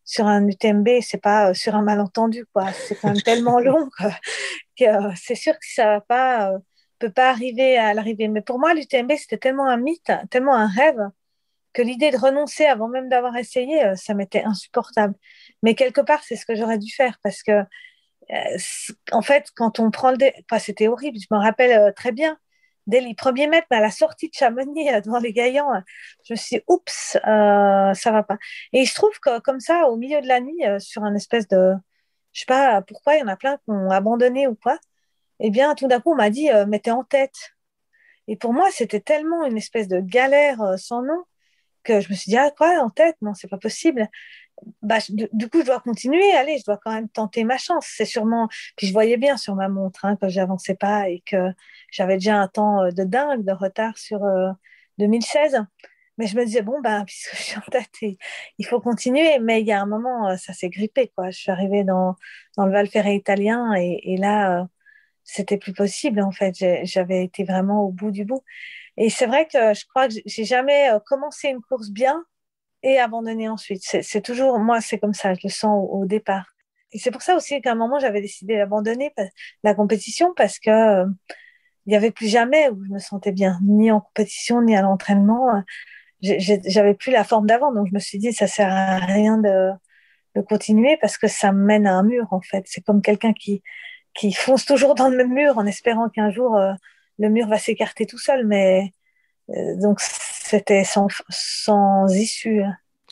sur un UTMB, c'est pas sur un malentendu, quoi. C'est quand même tellement long que c'est sûr que ça va pas, peut pas arriver à l'arrivée. Mais pour moi, l'UTMB, c'était tellement un mythe, tellement un rêve, que l'idée de renoncer avant même d'avoir essayé, ça m'était insupportable. Mais quelque part, c'est ce que j'aurais dû faire parce que, en fait, quand on prend enfin, c'était horrible. Je me rappelle très bien. Dès les premiers mètres, à la sortie de Chamonix, devant les Gaillans, je me suis dit, oups, ça va pas. Et il se trouve que, comme ça, au milieu de la nuit, sur un espèce de, je sais pas pourquoi, il y en a plein qui ont abandonné ou quoi. Eh bien, tout d'un coup, on m'a dit, mais t'es en tête. Et pour moi, c'était tellement une espèce de galère sans nom que je me suis dit, ah quoi, en tête? Non, c'est pas possible. Bah, du coup, je dois continuer. Allez, je dois quand même tenter ma chance. C'est sûrement. Puis je voyais bien sur ma montre que j'avançais pas et que j'avais déjà un temps de dingue de retard sur 2016. Mais je me disais, bon, ben, puisque je suis en tête, il faut continuer. Mais il y a un moment, ça s'est grippé, quoi. Je suis arrivée dans le Val Ferret italien et là, c'était plus possible, en fait. J'avais été vraiment au bout du bout. Et c'est vrai que je crois que j'ai jamais commencé une course bien et abandonner ensuite. C'est toujours, moi, c'est comme ça, je le sens au départ. Et c'est pour ça aussi qu'à un moment, j'avais décidé d'abandonner la compétition parce que il y avait plus jamais où je me sentais bien, ni en compétition, ni à l'entraînement. J'avais plus la forme d'avant, donc je me suis dit, ça sert à rien de continuer parce que ça me mène à un mur, en fait. C'est comme quelqu'un qui fonce toujours dans le même mur en espérant qu'un jour, le mur va s'écarter tout seul, mais donc c'était sans issue.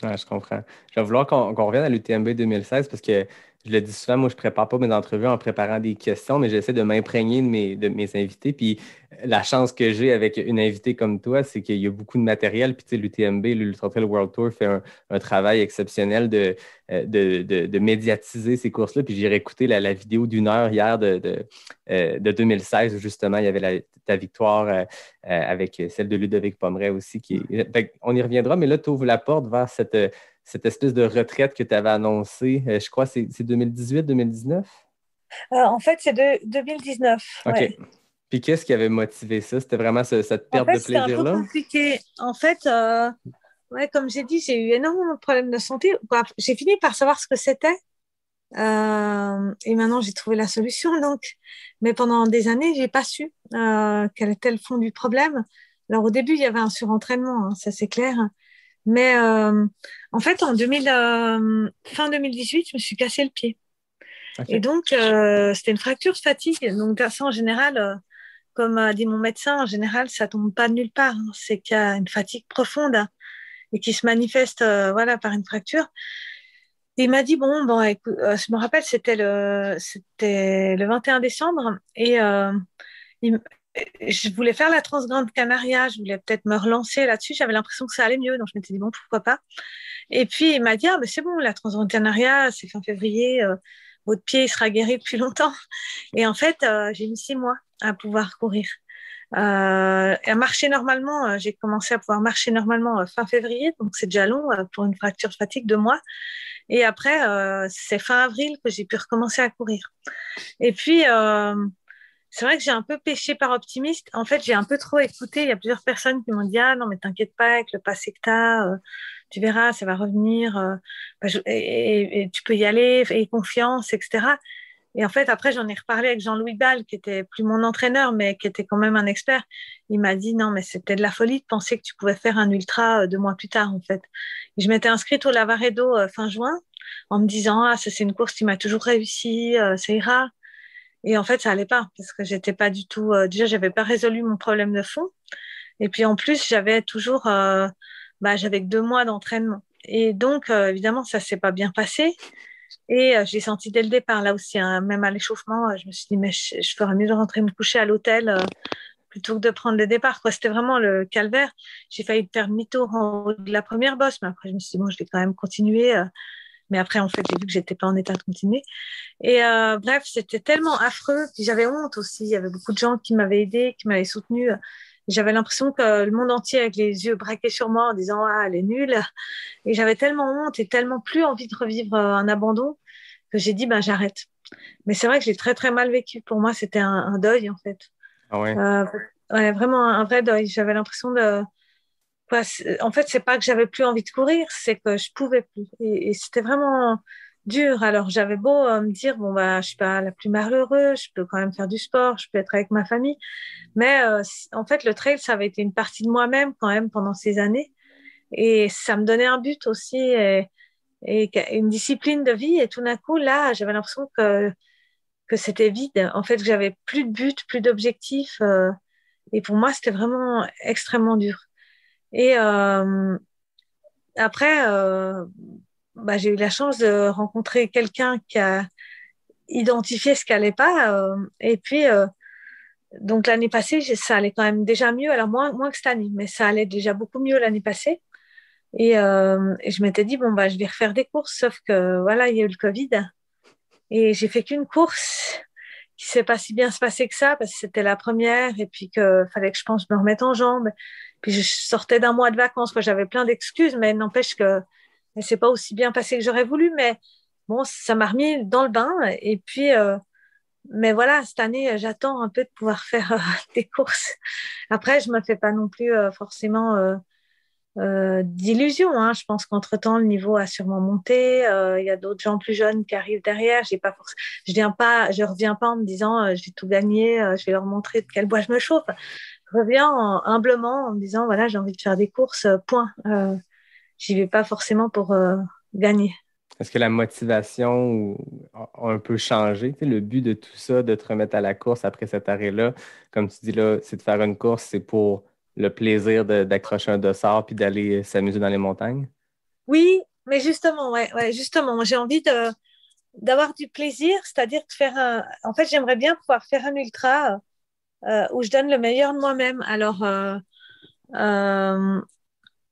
Ouais, je comprends. Je vais vouloir qu'on revienne à l'UTMB 2016 parce que je le dis souvent, moi, je prépare pas mes entrevues en préparant des questions, mais j'essaie de m'imprégner de mes invités. Puis la chance que j'ai avec une invitée comme toi, c'est qu'il y a beaucoup de matériel. Puis tu sais, l'UTMB, l'Ultra Trail World Tour, fait un travail exceptionnel de médiatiser ces courses-là. Puis j'ai réécouté la vidéo d'1 heure hier de 2016 où justement, il y avait ta victoire avec celle de Ludovic Pomeray aussi. On y reviendra, mais là, tu ouvres la porte vers cette espèce de retraite que tu avais annoncée. Je crois que c'est 2018-2019? En fait, c'est de 2019. OK. Ouais. Puis qu'est-ce qui avait motivé ça? C'était vraiment cette En perte fait, de c'était un peu plaisir-là? compliqué. En fait, ouais, comme j'ai dit, j'ai eu énormément de problèmes de santé. Quoi. J'ai fini par savoir ce que c'était. Et maintenant, j'ai trouvé la solution. Donc, mais pendant des années, j'ai pas su quel était le fond du problème. Alors, au début, il y avait un surentraînement, ça c'est clair. Mais en fait, fin 2018, je me suis cassé le pied. Et OK. donc, c'était une fracture de fatigue. Donc, ça, en général, comme a dit mon médecin, en général, ça tombe pas de nulle part. C'est qu'il y a une fatigue profonde et qui se manifeste voilà, par une fracture. Et il m'a dit, bon, écoute, je me rappelle, c'était le 21 décembre et il, je voulais faire la Transgrande Canaria, je voulais peut-être me relancer là-dessus. J'avais l'impression que ça allait mieux, donc je m'étais dit, bon, pourquoi pas. Et puis, il m'a dit, ah, mais c'est bon, la Transgrande Canaria, c'est fin février, votre pied il sera guéri depuis longtemps. Et en fait, j'ai mis 6 mois à pouvoir courir. Et à marcher normalement, j'ai commencé à pouvoir marcher normalement fin février, donc c'est déjà long pour une fracture de fatigue de moi. Et après, c'est fin avril que j'ai pu recommencer à courir. Et puis, c'est vrai que j'ai un peu péché par optimiste. En fait, j'ai un peu trop écouté. Il y a plusieurs personnes qui m'ont dit, ah non, mais t'inquiète pas, avec le passé que t'as, tu verras, ça va revenir, et tu peux y aller, et confiance, etc. Et en fait, après, j'en ai reparlé avec Jean-Louis Ball, qui était plus mon entraîneur, mais qui était quand même un expert. Il m'a dit, non, mais c'était de la folie de penser que tu pouvais faire un ultra 2 mois plus tard, en fait. Et je m'étais inscrite au Lavaredo fin juin, en me disant, ah, ça, c'est une course qui m'a toujours réussi, ça ira. Et en fait, ça allait pas, parce que j'étais pas du tout, déjà, j'avais pas résolu mon problème de fond. Et puis, en plus, j'avais toujours, j'avais que 2 mois d'entraînement. Et donc, évidemment, ça s'est pas bien passé. Et j'ai senti dès le départ, là aussi, même à l'échauffement, je me suis dit, mais je ferais mieux de rentrer me coucher à l'hôtel plutôt que de prendre le départ, quoi. C'était vraiment le calvaire. J'ai failli faire demi-tour en haut de la première bosse, mais après, je me suis dit, bon, je vais quand même continuer. Mais après, en fait, j'ai vu que j'étais pas en état de continuer. Et bref, c'était tellement affreux. Puis j'avais honte aussi. Il y avait beaucoup de gens qui m'avaient aidé, qui m'avaient soutenu. J'avais l'impression que le monde entier avec les yeux braqués sur moi en disant ah elle est nulle. Et j'avais tellement honte et tellement plus envie de revivre un abandon que j'ai dit ben j'arrête. Mais c'est vrai que j'ai très très mal vécu. Pour moi c'était un deuil en fait. Ah ouais. Ouais, vraiment un vrai deuil. J'avais l'impression de quoi, en fait, c'est pas que j'avais plus envie de courir, c'est que je pouvais plus. Et c'était vraiment dur. Alors, j'avais beau me dire, bon, bah, je suis pas la plus malheureuse, je peux quand même faire du sport, je peux être avec ma famille. Mais en fait, le trail, ça avait été une partie de moi-même quand même pendant ces années. Et ça me donnait un but aussi et une discipline de vie. Et tout d'un coup, là, j'avais l'impression que c'était vide. En fait, que j'avais plus de but, plus d'objectifs. Et pour moi, c'était vraiment extrêmement dur. Et après, bah, j'ai eu la chance de rencontrer quelqu'un qui a identifié ce qui allait pas. Et puis, donc l'année passée, ça allait quand même déjà mieux. Alors moins que cette année, mais ça allait déjà beaucoup mieux l'année passée. Et je m'étais dit, bon, bah, je vais refaire des courses, sauf que voilà, il y a eu le Covid. Et j'ai fait qu'une course qui s'est pas si bien se passer que ça, parce que c'était la première, et puis que fallait que je pense me remette en jambes. Puis je sortais d'un mois de vacances, quoi. J'avais plein d'excuses, mais n'empêche que elle s'est pas aussi bien passée que j'aurais voulu. Mais bon, ça m'a remis dans le bain. Et puis, mais voilà, cette année, j'attends un peu de pouvoir faire des courses. Après, je me fais pas non plus forcément d'illusions. Hein. Je pense qu'entre-temps, le niveau a sûrement monté. Il y a d'autres gens plus jeunes qui arrivent derrière. Je reviens pas en me disant je vais tout gagner, je vais leur montrer de quel bois je me chauffe. Je reviens humblement en me disant voilà, j'ai envie de faire des courses, point. J'y vais pas forcément pour gagner. Est-ce que la motivation a un peu changé? Tu sais, le but de tout ça, de te remettre à la course après cet arrêt-là, comme tu dis là, c'est de faire une course, c'est pour le plaisir d'accrocher un dossard puis d'aller s'amuser dans les montagnes? Oui, mais justement, ouais, justement, j'ai envie d'avoir du plaisir, c'est-à-dire de faire un. En fait, j'aimerais bien pouvoir faire un ultra où je donne le meilleur de moi-même. Alors, euh,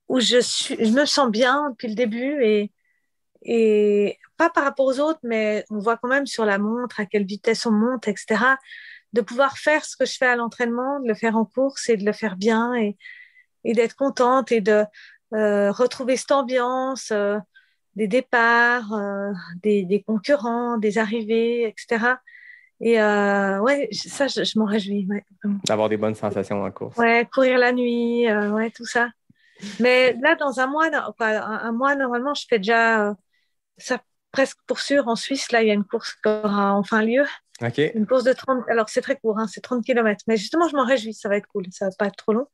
où je me sens bien depuis le début et pas par rapport aux autres, mais on voit quand même sur la montre à quelle vitesse on monte, etc. De pouvoir faire ce que je fais à l'entraînement, de le faire en course et de le faire bien et d'être contente et de retrouver cette ambiance des départs, des concurrents, des arrivées, etc. Et ouais, ça, je m'en réjouis. Ouais, vraiment. D'avoir des bonnes sensations en course. Ouais, courir la nuit, ouais, tout ça. Mais là, dans un mois, quoi, un mois, normalement, je fais déjà ça presque pour sûr. En Suisse, là, il y a une course qui aura enfin lieu. OK. Une course de 30, alors c'est très court, hein, c'est 30 km. Mais justement, je m'en réjouis, ça va être cool, ça va pas être trop long.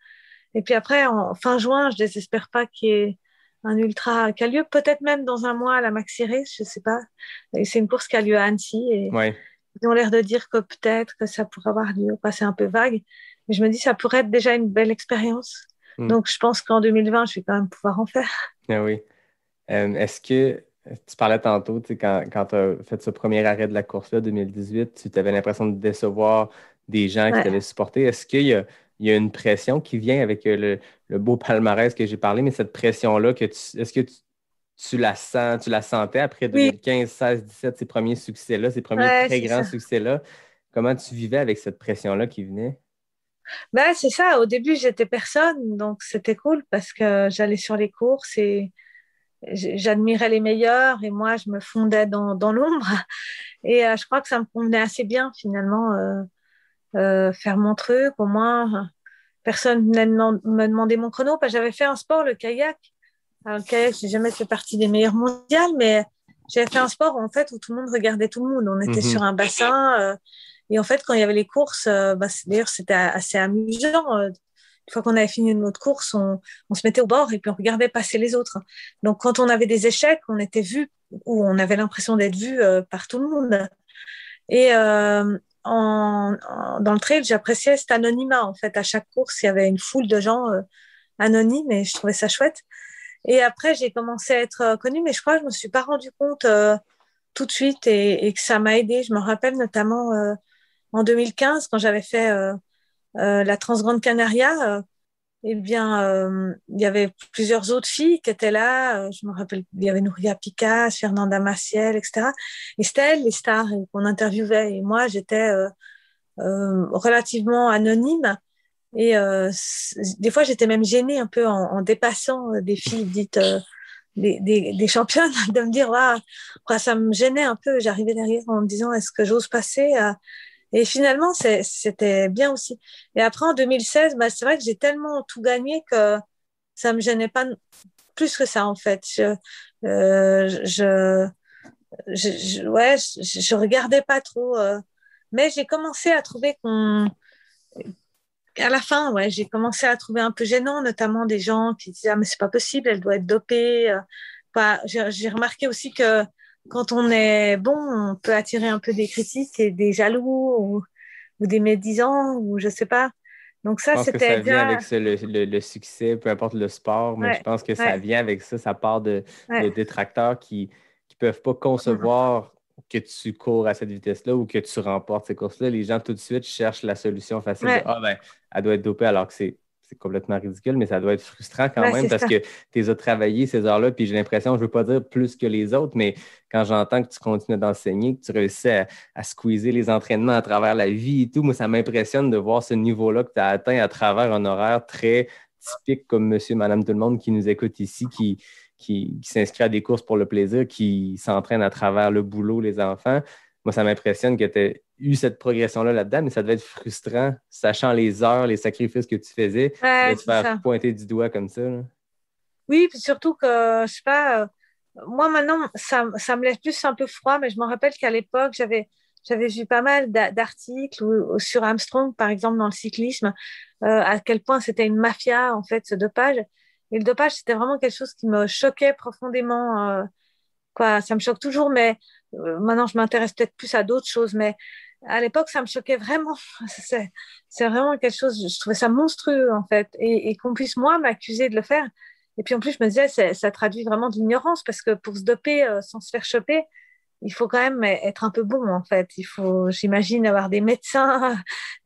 Et puis après, en fin juin, je désespère pas qu'il y ait un ultra qui a lieu, peut-être même dans un mois à la Maxi Race, je sais pas. Et c'est une course qui a lieu à Annecy et Ouais. ils ont l'air de dire que peut-être que ça pourrait avoir lieu. Enfin, c'est un peu vague, mais je me dis ça pourrait être déjà une belle expérience. Donc je pense qu'en 2020, je vais quand même pouvoir en faire. Ah oui. Est-ce que tu parlais tantôt, tu sais, quand tu as fait ce premier arrêt de la course-là, 2018, tu avais l'impression de décevoir des gens qui Ouais. t'avaient supporté. Est-ce qu'il y a une pression qui vient avec le beau palmarès que j'ai parlé, mais cette pression-là, est-ce que tu la sens, tu la sentais après Oui, 2015, 16, 17, ces premiers succès-là, ces premiers ouais, très c'est grands ça. succès-là? Comment tu vivais avec cette pression-là qui venait? Ben, c'est ça. Au début, j'étais personne, donc c'était cool parce que j'allais sur les courses et j'admirais les meilleurs et moi, je me fondais dans l'ombre. Et je crois que ça me convenait assez bien finalement, faire mon truc. Au moins, personne venait me demander mon chrono. Parce que j'avais fait un sport, le kayak. Alors, le kayak, j'ai jamais fait partie des meilleurs mondiales, mais j'avais fait un sport en fait où tout le monde regardait tout le monde. On était sur Mhm. un bassin. Et en fait, quand il y avait les courses, bah, d'ailleurs, c'était assez amusant. Une fois qu'on avait fini notre course, on se mettait au bord et puis on regardait passer les autres. Donc, quand on avait des échecs, on était vu ou on avait l'impression d'être vu par tout le monde. Et dans le trail, j'appréciais cet anonymat. En fait, à chaque course, il y avait une foule de gens anonymes et je trouvais ça chouette. Et après, j'ai commencé à être connue, mais je crois que je me suis pas rendu compte tout de suite et que ça m'a aidé. Je me rappelle notamment en 2015, quand j'avais fait la Transgrande Canaria, eh bien, il y avait plusieurs autres filles qui étaient là. Je me rappelle, il y avait Nouria Picasse, Fernanda Maciel, etc. Et c'était elles, les stars qu'on interviewait. Et moi, j'étais relativement anonyme. Et des fois, j'étais même gênée un peu en dépassant des filles dites des championnes, de me dire, waouh, quoi, ça me gênait un peu. J'arrivais derrière en me disant, est-ce que j'ose passer Et finalement, c'était bien aussi. Et après, en 2016, bah, c'est vrai que j'ai tellement tout gagné que ça me gênait pas plus que ça, en fait. Je, ouais, je regardais pas trop. Mais j'ai commencé à trouver qu'à la fin, ouais, j'ai commencé à trouver un peu gênant, notamment des gens qui disaient, ah, mais c'est pas possible, elle doit être dopée. Enfin, j'ai remarqué aussi que quand on est bon, on peut attirer un peu des critiques et des jaloux ou des médisants ou je sais pas. Donc Je ça, pense que c'était ça vient déjà, avec ça, le succès, peu importe le sport, mais je ouais, pense que ça ouais, vient avec ça. Ça part de ouais. détracteurs qui ne peuvent pas Mm. concevoir que tu cours à cette vitesse-là ou que tu remportes ces courses-là. Les gens, tout de suite, cherchent la solution facile de Ouais, ah, ben, elle doit être dopée, alors que c'est complètement ridicule, mais ça doit être frustrant quand ouais, même c'est parce ça. que tu les as travaillées ces heures-là, puis j'ai l'impression, je ne veux pas dire plus que les autres, mais quand j'entends que tu continues d'enseigner, que tu réussis à squeezer les entraînements à travers la vie et tout, moi, ça m'impressionne de voir ce niveau-là que tu as atteint à travers un horaire très typique comme monsieur, madame, tout le monde qui nous écoute ici, qui s'inscrit à des courses pour le plaisir, qui s'entraîne à travers le boulot, les enfants. Moi, ça m'impressionne que tu aies eu cette progression-là là-dedans, mais ça devait être frustrant, sachant les heures, les sacrifices que tu faisais, de Ouais, te c'est faire ça. pointer du doigt comme ça, là. Oui, puis surtout que, je sais pas, moi maintenant, ça me laisse plus un peu froid, mais je me rappelle qu'à l'époque, j'avais vu pas mal d'articles sur Armstrong, par exemple, dans le cyclisme, à quel point c'était une mafia, en fait, ce dopage. Et le dopage, c'était vraiment quelque chose qui me choquait profondément. Quoi, ça me choque toujours, mais maintenant, je m'intéresse peut-être plus à d'autres choses, mais à l'époque, ça me choquait vraiment. C'est, c'est vraiment quelque chose, je trouvais ça monstrueux, en fait, et qu'on puisse, moi, m'accuser de le faire. Et puis en plus, je me disais, ça traduit vraiment de l'ignorance parce que pour se doper sans se faire choper, il faut quand même être un peu bon en fait. Il faut, j'imagine, avoir des médecins,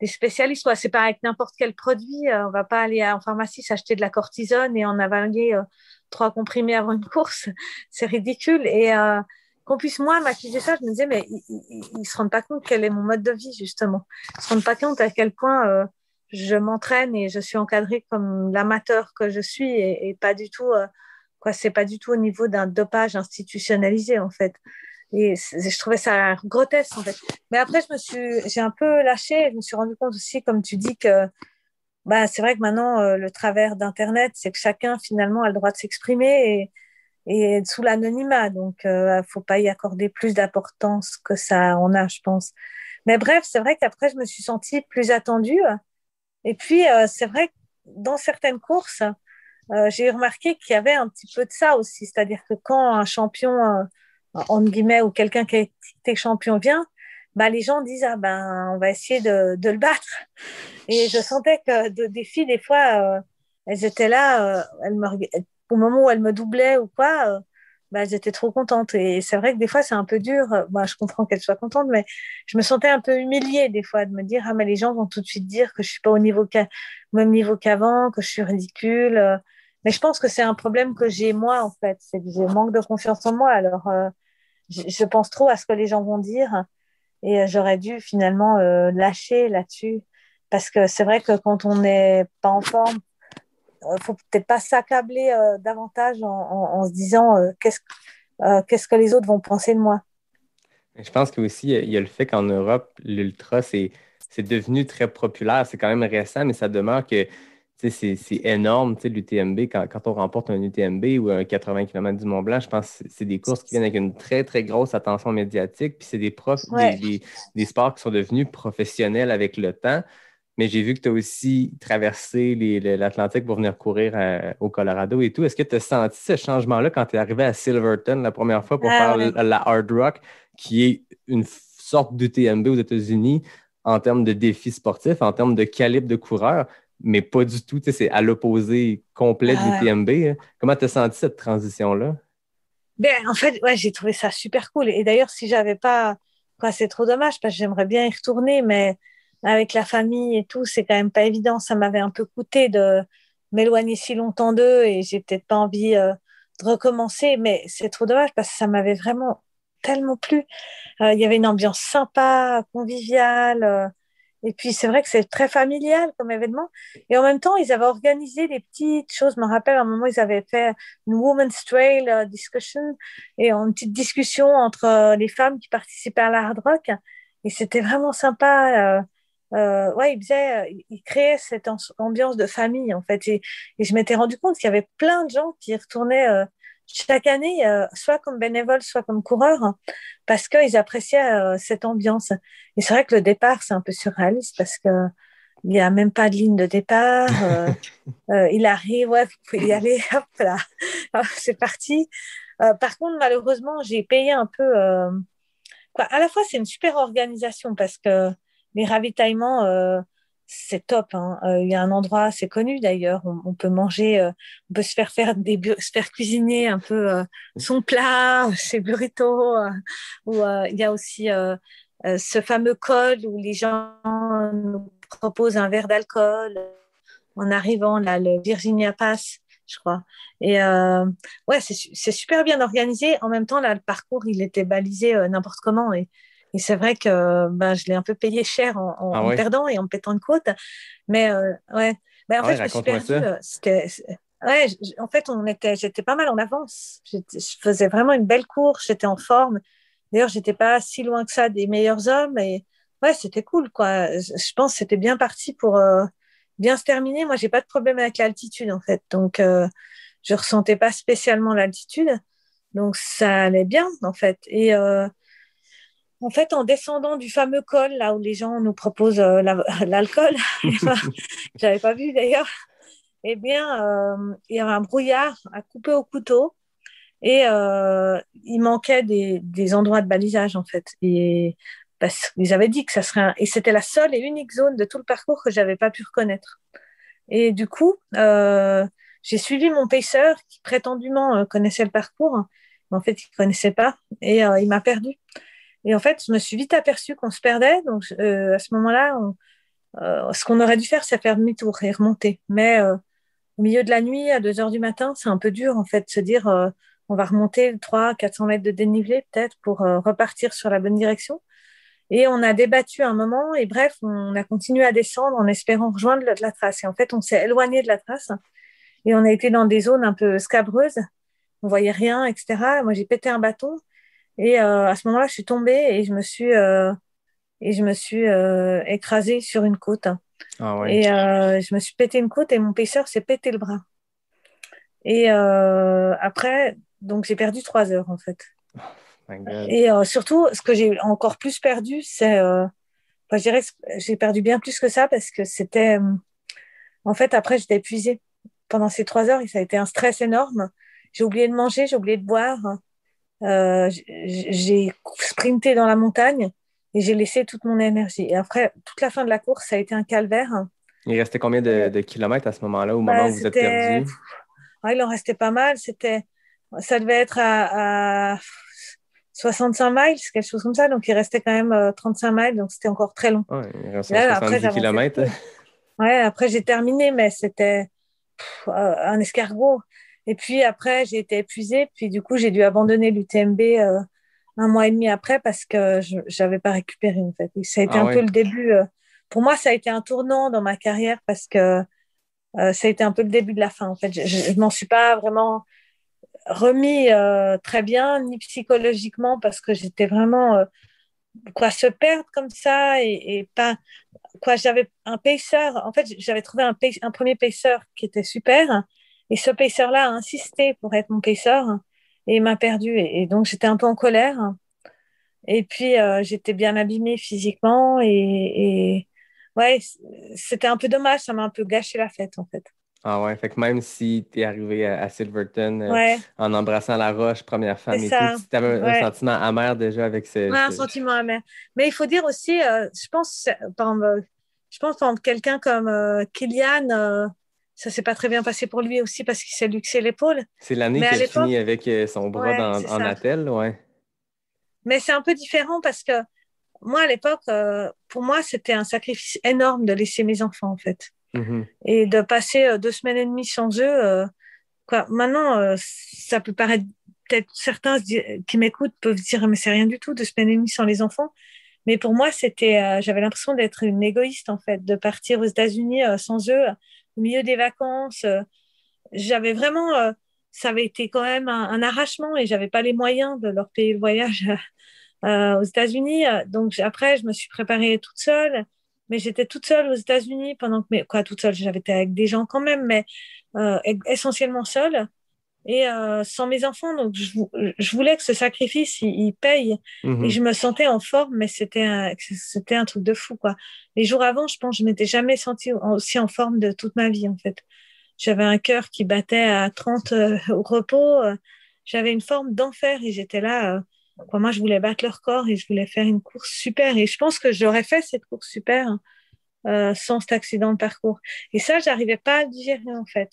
des spécialistes. Ouais, c'est pas avec n'importe quel produit. On va pas aller en pharmacie s'acheter de la cortisone et en avaler 3 comprimés avant une course. C'est ridicule. Et qu'on puisse moi m'accuser ça, je me disais, mais ils se rendent pas compte quel est mon mode de vie justement. Ils se rendent pas compte à quel point je m'entraîne et je suis encadrée comme l'amateur que je suis et pas du tout. Quoi, c'est pas du tout au niveau d'un dopage institutionnalisé en fait. Et je trouvais ça grotesque, en fait. Mais après, j'ai un peu lâché. Je me suis rendu compte aussi, comme tu dis, que bah, c'est vrai que maintenant, le travers d'Internet, c'est que chacun, finalement, a le droit de s'exprimer et sous l'anonymat. Donc, faut pas y accorder plus d'importance que ça en a, je pense. Mais bref, c'est vrai qu'après, je me suis sentie plus attendue. Et puis, c'est vrai que dans certaines courses, j'ai remarqué qu'il y avait un petit peu de ça aussi. C'est-à-dire que quand un champion, entre guillemets, ou quelqu'un qui a été champion vient, bah, les gens disent, ah ben, on va essayer de le battre. Et je sentais que des filles, des fois, elles étaient là, au moment où elles me doublaient ou quoi, bah, elles étaient trop contentes. Et c'est vrai que des fois, c'est un peu dur. Bah, je comprends qu'elles soient contentes, mais je me sentais un peu humiliée des fois de me dire, ah, mais les gens vont tout de suite dire que je suis pas au même niveau qu'avant, que je suis ridicule. Mais je pense que c'est un problème que j'ai moi, en fait. C'est que je manque de confiance en moi. Alors, je pense trop à ce que les gens vont dire. Et j'aurais dû finalement lâcher là-dessus. Parce que c'est vrai que quand on n'est pas en forme, faut peut-être pas s'accabler davantage en se disant qu'est-ce que les autres vont penser de moi. Je pense qu'aussi, il y a le fait qu'en Europe, l'ultra, c'est devenu très populaire. C'est quand même récent, mais ça demeure que tu sais, c'est énorme, tu sais, l'UTMB. Quand on remporte un UTMB ou un 80 km du Mont-Blanc, je pense que c'est des courses qui viennent avec une très, très grosse attention médiatique. Puis c'est Ouais, des sports qui sont devenus professionnels avec le temps. Mais j'ai vu que tu as aussi traversé l'Atlantique pour venir courir au Colorado et tout. Est-ce que tu as senti ce changement-là quand tu es arrivé à Silverton la première fois pour ah, faire ouais. la Hard Rock, qui est une sorte d'UTMB aux États-Unis en termes de défis sportifs, en termes de calibre de coureur, mais pas du tout. Tu sais, c'est à l'opposé complet de Ah, ouais. l'UTMB, hein. Comment tu as senti cette transition-là? Ben, en fait, ouais, j'ai trouvé ça super cool. Et d'ailleurs, si j'avais pas, quoi, c'est trop dommage parce que j'aimerais bien y retourner, mais avec la famille et tout, c'est quand même pas évident. Ça m'avait un peu coûté de m'éloigner si longtemps d'eux et j'ai peut-être pas envie de recommencer, mais c'est trop dommage parce que ça m'avait vraiment tellement plu. Il y avait une ambiance sympa, conviviale. Et puis, c'est vrai que c'est très familial comme événement. Et en même temps, ils avaient organisé des petites choses. Je me rappelle, à un moment, ils avaient fait une Women's Trail discussion et une petite discussion entre les femmes qui participaient à la hard rock. Et c'était vraiment sympa. Ouais, ils créaient cette ambiance de famille, en fait. Et je m'étais rendu compte qu'il y avait plein de gens qui y retournaient chaque année, soit comme bénévoles, soit comme coureurs, hein, parce qu'ils appréciaient cette ambiance. Et c'est vrai que le départ, c'est un peu surréaliste parce que il n'y a même pas de ligne de départ. Il arrive, ouais, vous pouvez y aller, hop là, hop, c'est parti. Par contre, malheureusement, j'ai payé un peu. Quoi. À la fois, c'est une super organisation parce que les ravitaillements, c'est top. Hein. Il y a un endroit, c'est connu d'ailleurs, on peut manger, on peut se faire cuisiner un peu son plat chez Burrito. Ou il y a aussi ce fameux col où les gens nous proposent un verre d'alcool en arrivant, là, le Virginia Pass, je crois. Et ouais, c'est super bien organisé. En même temps, là, le parcours, il était balisé n'importe comment. Et c'est vrai que ben, je l'ai un peu payé cher en perdant et en pétant une côte. Mais ouais, ben, en fait, je me suis raconte-moi perdue. ça. Ouais, en fait, j'étais pas mal en avance. Je faisais vraiment une belle course. J'étais en forme. D'ailleurs, j'étais pas si loin que ça des meilleurs hommes. Et ouais, c'était cool, quoi. Je pense que c'était bien parti pour bien se terminer. Moi, j'ai pas de problème avec l'altitude, en fait. Donc, je ressentais pas spécialement l'altitude. Donc, ça allait bien, en fait. Et en fait, en descendant du fameux col, là où les gens nous proposent l'alcool, j'avais pas vu d'ailleurs, eh bien, il y avait un brouillard à couper au couteau et il manquait des endroits de balisage, en fait. Et parce qu'ils avaient dit que ça serait et c'était la seule et unique zone de tout le parcours que j'avais pas pu reconnaître. Et du coup, j'ai suivi mon pacer qui prétendument connaissait le parcours, mais en fait, il ne connaissait pas et il m'a perdu. Et en fait, je me suis vite aperçue qu'on se perdait. Donc, à ce moment-là, ce qu'on aurait dû faire, c'est faire demi-tour et remonter. Mais au milieu de la nuit, à 2 heures du matin, c'est un peu dur, en fait, de se dire on va remonter 300-400 mètres de dénivelé, peut-être, pour repartir sur la bonne direction. Et on a débattu un moment et bref, on a continué à descendre en espérant rejoindre la trace. Et en fait, on s'est éloigné de la trace et on a été dans des zones un peu scabreuses. On voyait rien, etc. Moi, j'ai pété un bâton et à ce moment-là, je suis tombée et je me suis écrasée sur une côte. Ah ouais. Et je me suis pété une côte et mon pacer s'est pété le bras. Et après, donc j'ai perdu 3 heures en fait. My God. Et surtout, ce que j'ai encore plus perdu, c'est enfin, je dirais que j'ai perdu bien plus que ça parce que c'était. En fait, après, j'étais épuisée. Pendant ces 3 heures, et ça a été un stress énorme. J'ai oublié de manger, j'ai oublié de boire. J'ai sprinté dans la montagne et j'ai laissé toute mon énergie. Et après, toute la fin de la course, ça a été un calvaire. Il restait combien de kilomètres à ce moment-là, au moment Bah, où vous êtes perdu? il en restait pas mal. Ça devait être à 65 miles, quelque chose comme ça. Donc, il restait quand même 35 miles. Donc, c'était encore très long. Ouais, il reste Là, après, 170 j'avançais kilomètres. plus. Ouais, après, j'ai terminé, mais c'était un escargot. Et puis après, j'ai été épuisée. Puis du coup, j'ai dû abandonner l'UTMB 1 mois et demi après parce que je n'avais pas récupéré, en fait. Et ça a été Ah un peu ouais. le début. Pour moi, ça a été un tournant dans ma carrière parce que ça a été un peu le début de la fin. En fait, je m'en suis pas vraiment remis très bien, ni psychologiquement, parce que j'étais vraiment quoi se perdre comme ça et pas quoi. J'avais un pacer. En fait, j'avais trouvé un premier pacer qui était super, et ce pacer-là a insisté pour être mon pacer et il m'a perdu. Et donc j'étais un peu en colère. Et puis j'étais bien abîmée physiquement et ouais, c'était un peu dommage. Ça m'a un peu gâché la fête en fait. Ah ouais. Fait que même si tu es arrivé à Silverton Ouais, en embrassant la roche, première c'est femme et tout, ça. tu avais un Ouais. sentiment amer déjà avec Ouais, un sentiment amer. Mais il faut dire aussi, je pense, par exemple, quelqu'un comme Kylian, ça s'est pas très bien passé pour lui aussi parce qu'il s'est luxé l'épaule. C'est l'année Mais qui à a l'époque, fini avec son bras ouais, c'est en ça. attelle, ouais. Mais c'est un peu différent parce que moi, à l'époque, pour moi, c'était un sacrifice énorme de laisser mes enfants, en fait. Mhm. Et de passer 2 semaines et demie sans eux, quoi. Maintenant, ça peut paraître, peut-être certains qui m'écoutent peuvent dire, mais c'est rien du tout, 2 semaines et demie sans les enfants. Mais pour moi, j'avais l'impression d'être une égoïste, en fait, de partir aux États-Unis sans eux, au milieu des vacances. J'avais vraiment, ça avait été quand même un arrachement et j'avais pas les moyens de leur payer le voyage aux États-Unis. Donc après, je me suis préparée toute seule, mais j'étais toute seule aux États-Unis pendant que, quoi, toute seule, j'avais été avec des gens quand même, mais essentiellement seule et sans mes enfants. Donc je voulais que ce sacrifice, il paye et je me sentais en forme, mais c'était un truc de fou, quoi. Les jours avant, je pense, je m'étais jamais sentie aussi en forme de toute ma vie, en fait. J'avais un cœur qui battait à 30 au repos. J'avais une forme d'enfer et j'étais là. Moi, je voulais battre leur corps et je voulais faire une course super. Et je pense que j'aurais fait cette course super sans cet accident de parcours. Et ça, j'arrivais pas à le digérer, en fait.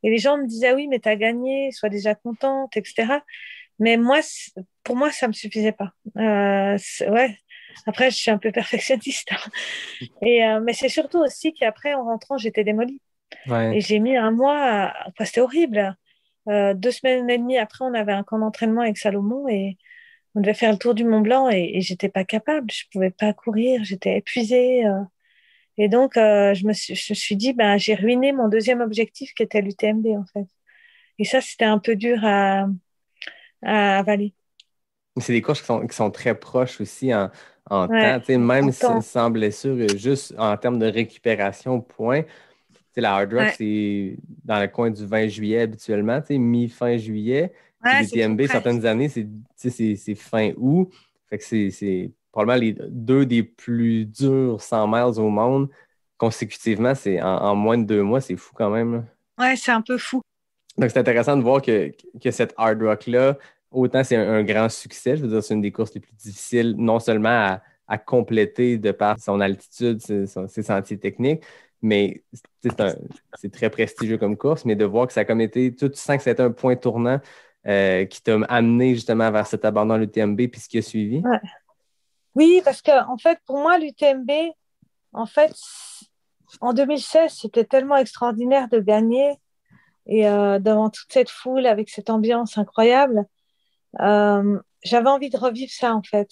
Et les gens me disaient, oui, mais t'as gagné, sois déjà contente, etc. Mais moi, pour moi, ça me suffisait pas. Ouais. Après, je suis un peu perfectionniste. Mais c'est surtout aussi qu'après, en rentrant, j'étais démolie. Ouais. Et j'ai mis un mois, enfin, c'était horrible. 2 semaines et demie après, on avait un camp d'entraînement avec Salomon et on devait faire le tour du Mont Blanc et j'étais pas capable, je pouvais pas courir, j'étais épuisée. Et donc, je me suis dit, ben, j'ai ruiné mon deuxième objectif qui était l'UTMB en fait. Et ça, c'était un peu dur à avaler. C'est des courses qui sont très proches aussi en Ouais, temps, tu sais, même pourtant, sans blessure, juste en termes de récupération, point. Tu sais, la Hard Rock, ouais, c'est dans le coin du 20 juillet habituellement, tu sais, mi-fin juillet. Puis ouais, c'est tout l'UTMB, près. certaines années, tu sais, c'est fin août. Fait que c'est probablement les deux des plus durs 100 miles au monde consécutivement. C'est en moins de 2 mois, c'est fou quand même, là. Ouais, c'est un peu fou. Donc, c'est intéressant de voir que cette Hard Rock-là, autant c'est un grand succès, je veux dire, c'est une des courses les plus difficiles, non seulement à compléter de par son altitude, ses sentiers techniques, mais c'est très prestigieux comme course, mais de voir que ça a comme été, tu sens que c'était un point tournant qui t'a amené justement vers cet abandon à l'UTMB puis ce qui a suivi. Ouais. Oui, parce que en fait, pour moi, l'UTMB, en fait, en 2016, c'était tellement extraordinaire de gagner et devant toute cette foule avec cette ambiance incroyable, j'avais envie de revivre ça en fait.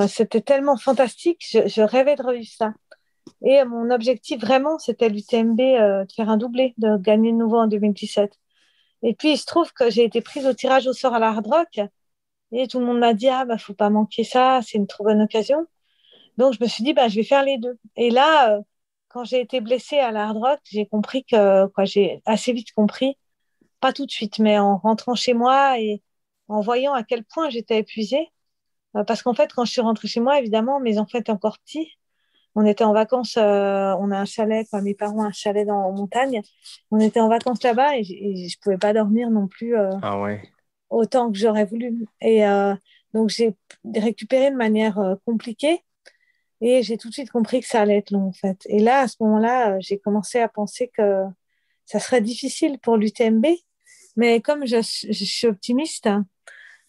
C'était tellement fantastique, je rêvais de revivre ça. Et mon objectif vraiment, c'était l'UTMB, de faire un doublé, de gagner de nouveau en 2017. Et puis il se trouve que j'ai été prise au tirage au sort à la Hard Rock et tout le monde m'a dit ah bah faut pas manquer ça, c'est une trop bonne occasion. Donc je me suis dit bah je vais faire les deux. Et là, quand j'ai été blessée à la Hard Rock, j'ai compris que quoi, j'ai assez vite compris, pas tout de suite, mais en rentrant chez moi et en voyant à quel point j'étais épuisée. Parce qu'en fait, quand je suis rentrée chez moi, évidemment, mes enfants étaient encore petits. On était en vacances, on a un chalet, enfin, mes parents ont un chalet en montagne. On était en vacances là-bas et je pouvais pas dormir non plus Ah ouais. autant que j'aurais voulu. Et donc, j'ai récupéré de manière compliquée et j'ai tout de suite compris que ça allait être long, en fait. Et là, à ce moment-là, j'ai commencé à penser que ça serait difficile pour l'UTMB. Mais comme je suis optimiste,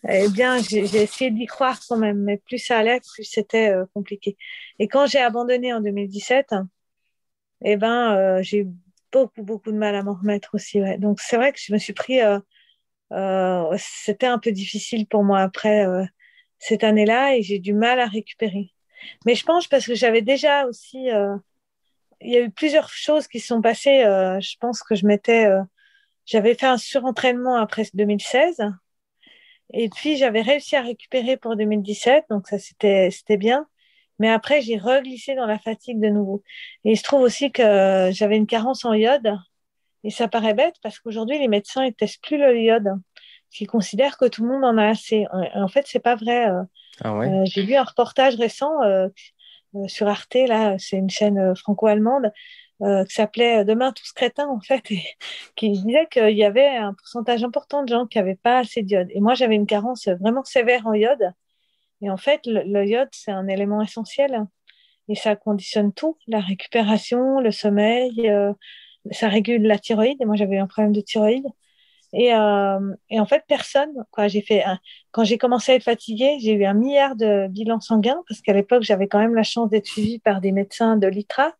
eh bien, j'ai essayé d'y croire quand même, mais plus ça allait, plus c'était compliqué. Et quand j'ai abandonné en 2017, eh ben, j'ai eu beaucoup, beaucoup de mal à m'en remettre aussi. Ouais. Donc, c'est vrai que je me suis pris. C'était un peu difficile pour moi après cette année-là et j'ai du mal à récupérer. Mais je pense parce que j'avais déjà aussi. Il y a eu plusieurs choses qui se sont passées. Je pense que j'avais fait un surentraînement après 2016. Et puis, j'avais réussi à récupérer pour 2017, donc ça, c'était bien. Mais après, j'ai reglissé dans la fatigue de nouveau. Et il se trouve aussi que j'avais une carence en iode. Et ça paraît bête parce qu'aujourd'hui, les médecins ne testent plus le iode. Ils considèrent que tout le monde en a assez. En fait, c'est pas vrai. Ah ouais? J'ai vu un reportage récent sur Arte, là, c'est une chaîne franco-allemande, qui s'appelait Demain tous crétins, en fait, et qui disait qu'il y avait un pourcentage important de gens qui n'avaient pas assez d'iode. Et moi, j'avais une carence vraiment sévère en iode. Et en fait, le iode, c'est un élément essentiel. Et ça conditionne tout, la récupération, le sommeil, ça régule la thyroïde. Et moi, j'avais un problème de thyroïde. Et en fait, personne, quoi, quand j'ai commencé à être fatiguée, j'ai eu 1 milliard de bilans sanguins parce qu'à l'époque, j'avais quand même la chance d'être suivie par des médecins de l'ITRA.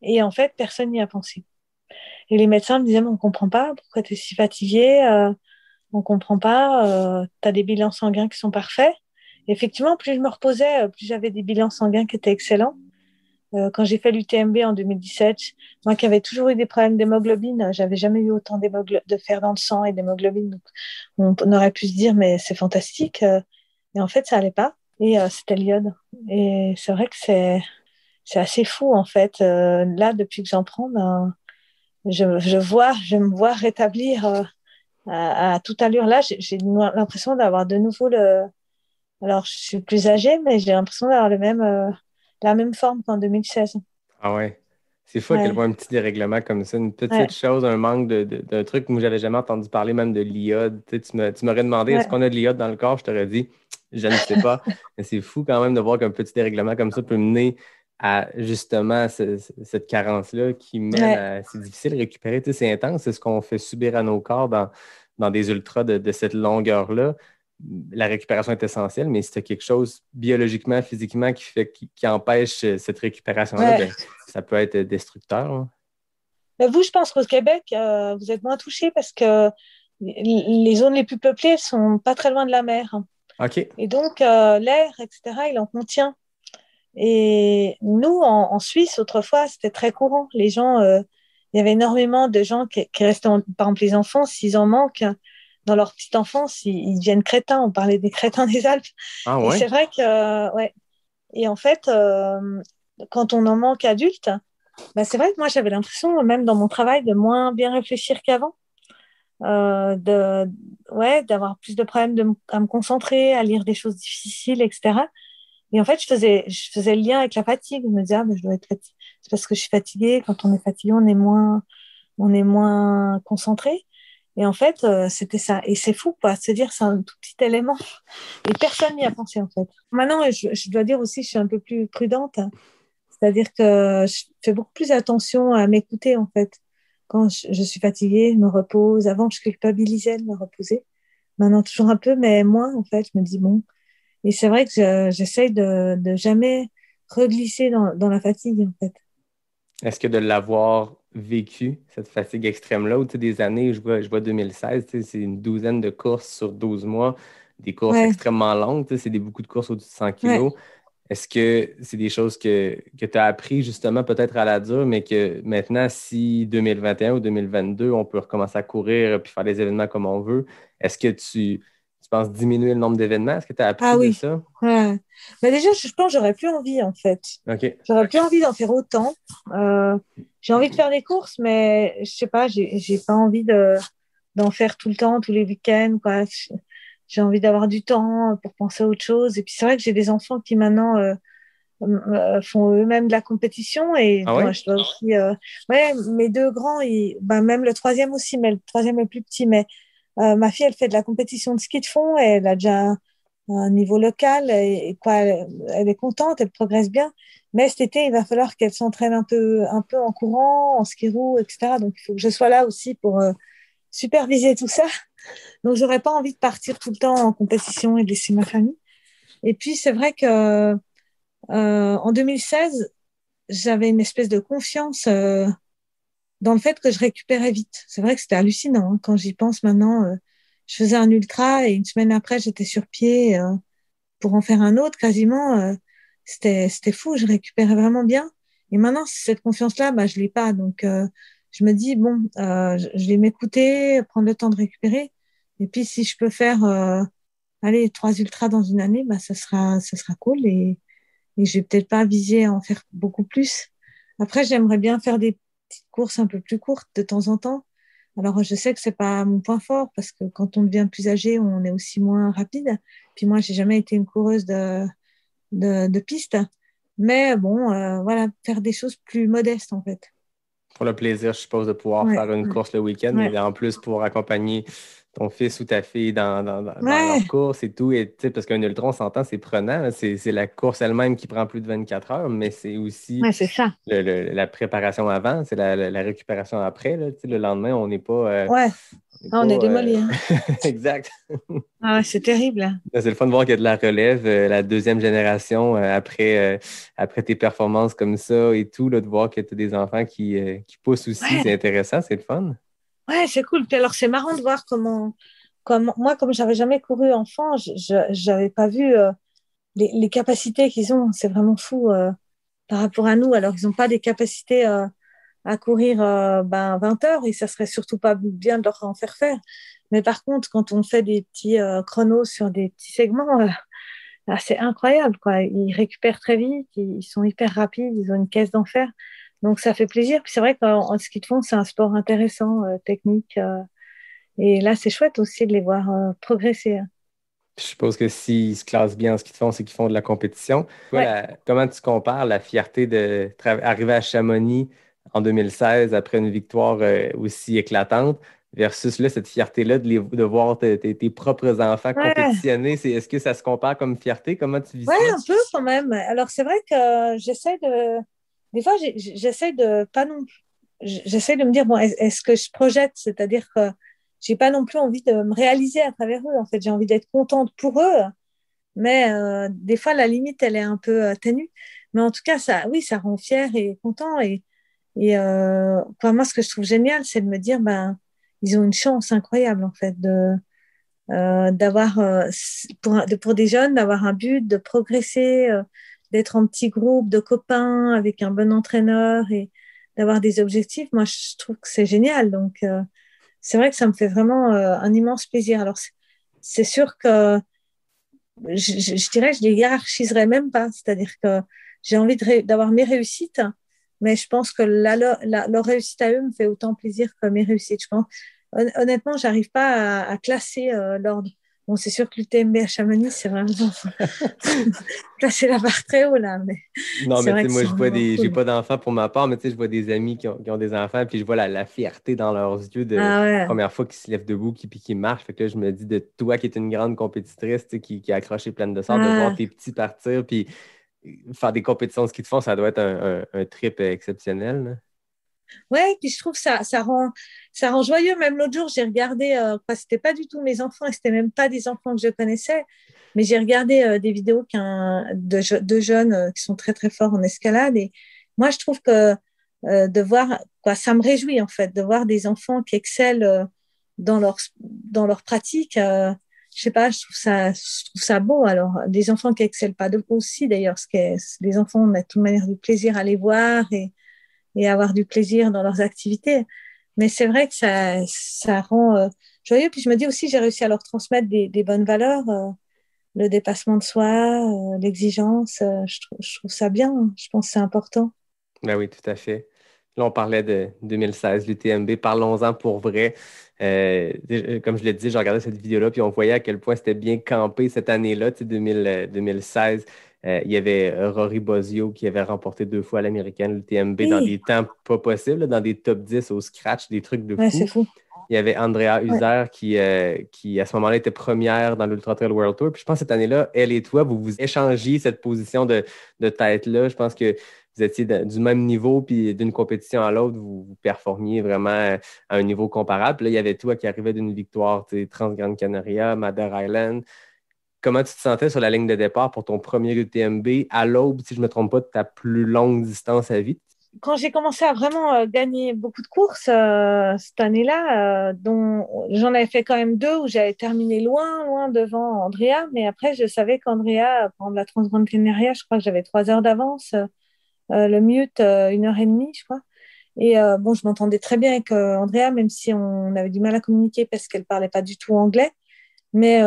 Et en fait, personne n'y a pensé. Et les médecins me disaient, mais on comprend pas pourquoi tu es si fatiguée, on comprend pas, tu as des bilans sanguins qui sont parfaits. Effectivement, plus je me reposais, plus j'avais des bilans sanguins qui étaient excellents. Quand j'ai fait l'UTMB en 2017, moi qui avais toujours eu des problèmes d'hémoglobine, j'avais jamais eu autant de fer dans le sang et d'hémoglobine. Donc, on aurait pu se dire, mais c'est fantastique. Et en fait, ça allait pas. Et c'était l'iode. Et c'est vrai que c'est assez fou, en fait. Là, depuis que j'en prends, ben, je me vois rétablir à toute allure. Là, j'ai l'impression d'avoir de nouveau Alors, je suis plus âgée, mais j'ai l'impression d'avoir la même forme qu'en 2016. Ah ouais. C'est fou à quel Ouais, point un petit dérèglement comme ça, une ouais, petite chose, un manque d'un truc que moi, j'avais jamais entendu parler, même de l'iode. Tu m'aurais demandé est-ce ouais. qu'on a de l'iode dans le corps? Je t'aurais dit, je ne sais pas. Mais c'est fou quand même de voir qu'un petit dérèglement comme ça peut mener à justement cette carence-là qui mène Ouais. à. C'est difficile de récupérer. Tu sais, c'est intense, c'est ce qu'on fait subir à nos corps dans des ultras de cette longueur-là. La récupération est essentielle, mais si tu as quelque chose biologiquement, physiquement qui empêche cette récupération-là, Ouais. ben, ça peut être destructeur, hein. Mais vous, je pense qu'au Québec, vous êtes moins touchés parce que les zones les plus peuplées, elles sont pas très loin de la mer. OK. Et donc, l'air, etc., il en contient. Et nous, en Suisse, autrefois, c'était très courant. Il y avait énormément de gens qui restaient, par exemple, les enfants, s'ils en manquent dans leur petite enfance, ils deviennent crétins. On parlait des crétins des Alpes. Ah Et ouais? c'est vrai que, ouais. Et en fait, quand on en manque adulte, bah, c'est vrai que moi, j'avais l'impression, même dans mon travail, de moins bien réfléchir qu'avant. Ouais, d'avoir plus de problèmes à me concentrer, à lire des choses difficiles, etc. Et en fait, je faisais le lien avec la fatigue. Je me disais, ah, mais je dois être fatiguée. C'est parce que je suis fatiguée. Quand on est fatigué, on est moins concentré. Et en fait, c'était ça. Et c'est fou, quoi. Se dire, c'est un tout petit élément. Et personne n'y a pensé, en fait. Maintenant, je dois dire aussi, je suis un peu plus prudente. C'est-à-dire que je fais beaucoup plus attention à m'écouter, en fait. Quand je suis fatiguée, je me repose. Avant, je culpabilisais de me reposer. Maintenant, toujours un peu, mais moins, en fait. Je me dis, bon. Et c'est vrai que j'essaye de jamais reglisser dans la fatigue, en fait. Est-ce que de l'avoir vécu, cette fatigue extrême-là, ou tu sais, des années, je vois 2016, tu sais, c'est une douzaine de courses sur 12 mois, des courses Ouais, extrêmement longues, tu sais, beaucoup de courses au-dessus de 100 ouais. kilos. Est-ce que c'est des choses que tu as appris justement peut-être à la dure, mais que maintenant, si 2021 ou 2022, on peut recommencer à courir puis faire des événements comme on veut, est-ce que tu penses diminuer le nombre d'événements? Est-ce que tu as appris Ah de oui. ça? Ouais. Mais déjà, je pense que j'aurais plus envie, en fait. OK. J'aurais plus envie d'en faire autant. Euh, j'ai envie de faire des courses, mais je sais pas, j'ai pas envie d'en faire tout le temps, tous les week-ends, quoi. J'ai envie d'avoir du temps pour penser à autre chose. Et puis c'est vrai que j'ai des enfants qui maintenant font eux-mêmes de la compétition et Ah moi ouais? je dois aussi. Ouais, mes deux grands, ben, même le troisième aussi, mais le troisième est plus petit. Mais ma fille, elle fait de la compétition de ski de fond et elle a déjà un niveau local et quoi, elle est contente, elle progresse bien. Mais cet été, il va falloir qu'elle s'entraîne un peu en courant, en ski roue, etc. Donc il faut que je sois là aussi pour superviser tout ça. Donc j'aurais pas envie de partir tout le temps en compétition et de laisser ma famille. Et puis c'est vrai que en 2016, j'avais une espèce de confiance dans le fait que je récupérais vite. C'est vrai que c'était hallucinant, hein. Quand j'y pense maintenant, je faisais un ultra et une semaine après, j'étais sur pied pour en faire un autre quasiment. C'était fou, je récupérais vraiment bien. Et maintenant, cette confiance-là, bah, je l'ai pas. Donc, je me dis, bon, je vais m'écouter, prendre le temps de récupérer. Et puis, si je peux faire, allez, 3 ultras dans une année, bah, ça sera cool. Et je vais peut-être pas viser à en faire beaucoup plus. Après, j'aimerais bien faire des petites courses un peu plus courtes de temps en temps. Alors, je sais que c'est pas mon point fort parce que quand on devient plus âgé, on est aussi moins rapide. Puis moi, j'ai jamais été une coureuse de piste. Mais bon, voilà, faire des choses plus modestes en fait. Pour le plaisir, je suppose, de pouvoir Ouais, faire une course le week-end, ouais, mais en plus pour accompagner ton fils ou ta fille dans ouais, leur course et tout. Et, tu sais, parce qu'un ultra, on s'entend, c'est prenant, là. C'est la course elle-même qui prend plus de 24 heures, mais c'est aussi ouais, c'est ça. la préparation avant, c'est la récupération après, là. Tu sais, le lendemain, on n'est pas, Ouais, on n'est ah, on est pas, démolis, hein. exact. Ah, ouais, c'est terrible, hein. C'est le fun de voir qu'il y a de la relève, la deuxième génération, après tes performances comme ça et tout, là, de voir que tu as des enfants qui poussent aussi, c'est Ouais, intéressant, c'est le fun. ouais, c'est cool. Puis alors, c'est marrant de voir comment moi, comme j'avais jamais couru enfant, j'avais pas vu. les capacités qu'ils ont, c'est vraiment fou par rapport à nous. Alors, ils n'ont pas des capacités à courir 20 heures et ça serait surtout pas bien de leur en faire. Mais par contre, quand on fait des petits chronos sur des petits segments, là, c'est incroyable, quoi. Ils récupèrent très vite, ils sont hyper rapides, ils ont une caisse d'enfer. Donc, ça fait plaisir. Puis c'est vrai qu'en ski de fond, c'est un sport intéressant, technique. Et là, c'est chouette aussi de les voir progresser. Je suppose que s'ils se classent bien en ski de fond, c'est qu'ils font de la compétition. Toi, Ouais. comment tu compares la fierté d'arriver à Chamonix en 2016 après une victoire aussi éclatante versus là, cette fierté-là de voir tes propres enfants Ouais. compétitionner? Est-ce que ça se compare comme fierté? Comment tu vis Ouais, ça? un peu quand même. Alors, c'est vrai que j'essaie de. Des fois, j'essaie de pas non. J'essaie de me dire, bon, est-ce que je projette? C'est-à-dire que j'ai pas non plus envie de me réaliser à travers eux. En fait, j'ai envie d'être contente pour eux. Mais des fois, la limite, elle est un peu ténue. Mais en tout cas, ça, oui, ça rend fier et content. Quoi, moi, ce que je trouve génial, c'est de me dire, ben, ils ont une chance incroyable, en fait, d'avoir pour des jeunes d'avoir un but, de progresser, d'être en petit groupe de copains avec un bon entraîneur et d'avoir des objectifs. Moi, je trouve que c'est génial. Donc, c'est vrai que ça me fait vraiment un immense plaisir. Alors, c'est sûr que je dirais que je les hiérarchiserais même pas. C'est-à-dire que j'ai envie d'avoir mes réussites, mais je pense que leur réussite à eux me fait autant plaisir que mes réussites. Je pense, honnêtement, j'arrive pas à classer l'ordre. Bon, c'est sûr que l'UTMB à Chamonix, c'est vraiment placer la barre très haut là, mais Non, c'est mais tu vrai sais, que moi, c'est je vois vraiment j'ai cool. pas d'enfants pour ma part, mais tu sais, je vois des amis qui ont des enfants, puis je vois la fierté dans leurs yeux de Ah ouais. première fois qu'ils se lèvent debout, puis qu'ils marchent. Fait que là, je me dis de toi qui es une grande compétitrice, tu sais, qui a accroché plein de sorts, de voir Ah, tes petits partir, puis faire des compétitions de ski de fond, ça doit être un trip exceptionnel, là. ouais, puis je trouve ça rend joyeux. Même l'autre jour, j'ai regardé, c'était pas du tout mes enfants et c'était même pas des enfants que je connaissais, mais j'ai regardé des vidéos de jeunes qui sont très très forts en escalade. Et moi, je trouve que de voir, quoi, ça me réjouit en fait, de voir des enfants qui excellent dans leur pratique. Je sais pas, je trouve ça beau. Alors, des enfants qui excellent pas aussi d'ailleurs, les enfants, on a de toute manière du plaisir à les voir et avoir du plaisir dans leurs activités. Mais c'est vrai que ça rend joyeux. Puis je me dis aussi, j'ai réussi à leur transmettre des bonnes valeurs, le dépassement de soi, l'exigence. Je trouve ça bien. Je pense que c'est important. Ben oui, tout à fait. Là, on parlait de 2016, l'UTMB. Parlons-en pour vrai. Comme je l'ai dit, j'ai regardé cette vidéo-là, puis on voyait à quel point c'était bien campé cette année-là, tu sais, 2016. Il y avait Rory Bozio qui avait remporté 2 fois l'américaine, l'UTMB, dans Oui, des temps pas possibles, là, dans des top 10 au scratch, des trucs de ouais, c'est fou. fou. Il y avait Andrea Ouais. Huser qui, à ce moment-là, était première dans l'Ultra Trail World Tour. Puis je pense que cette année-là, elle et toi, vous échangiez cette position de tête-là. Je pense que vous étiez du même niveau, puis d'une compétition à l'autre, vous performiez vraiment à un niveau comparable. Puis là, il y avait toi qui arrivait d'une victoire, tu sais, Trans-Grande Canaria, Mother Island. Comment tu te sentais sur la ligne de départ pour ton premier UTMB à l'aube, si je ne me trompe pas, de ta plus longue distance à vie? Quand j'ai commencé à vraiment gagner beaucoup de courses cette année-là, dont j'en avais fait quand même deux où j'avais terminé loin, loin devant Andrea, mais après je savais qu'Andrea, par exemple la Transgrande Canaria, je crois que j'avais 3 heures d'avance, le Mute 1 heure et demie, je crois. Et bon, je m'entendais très bien avec Andrea, même si on avait du mal à communiquer parce qu'elle parlait pas du tout anglais. Mais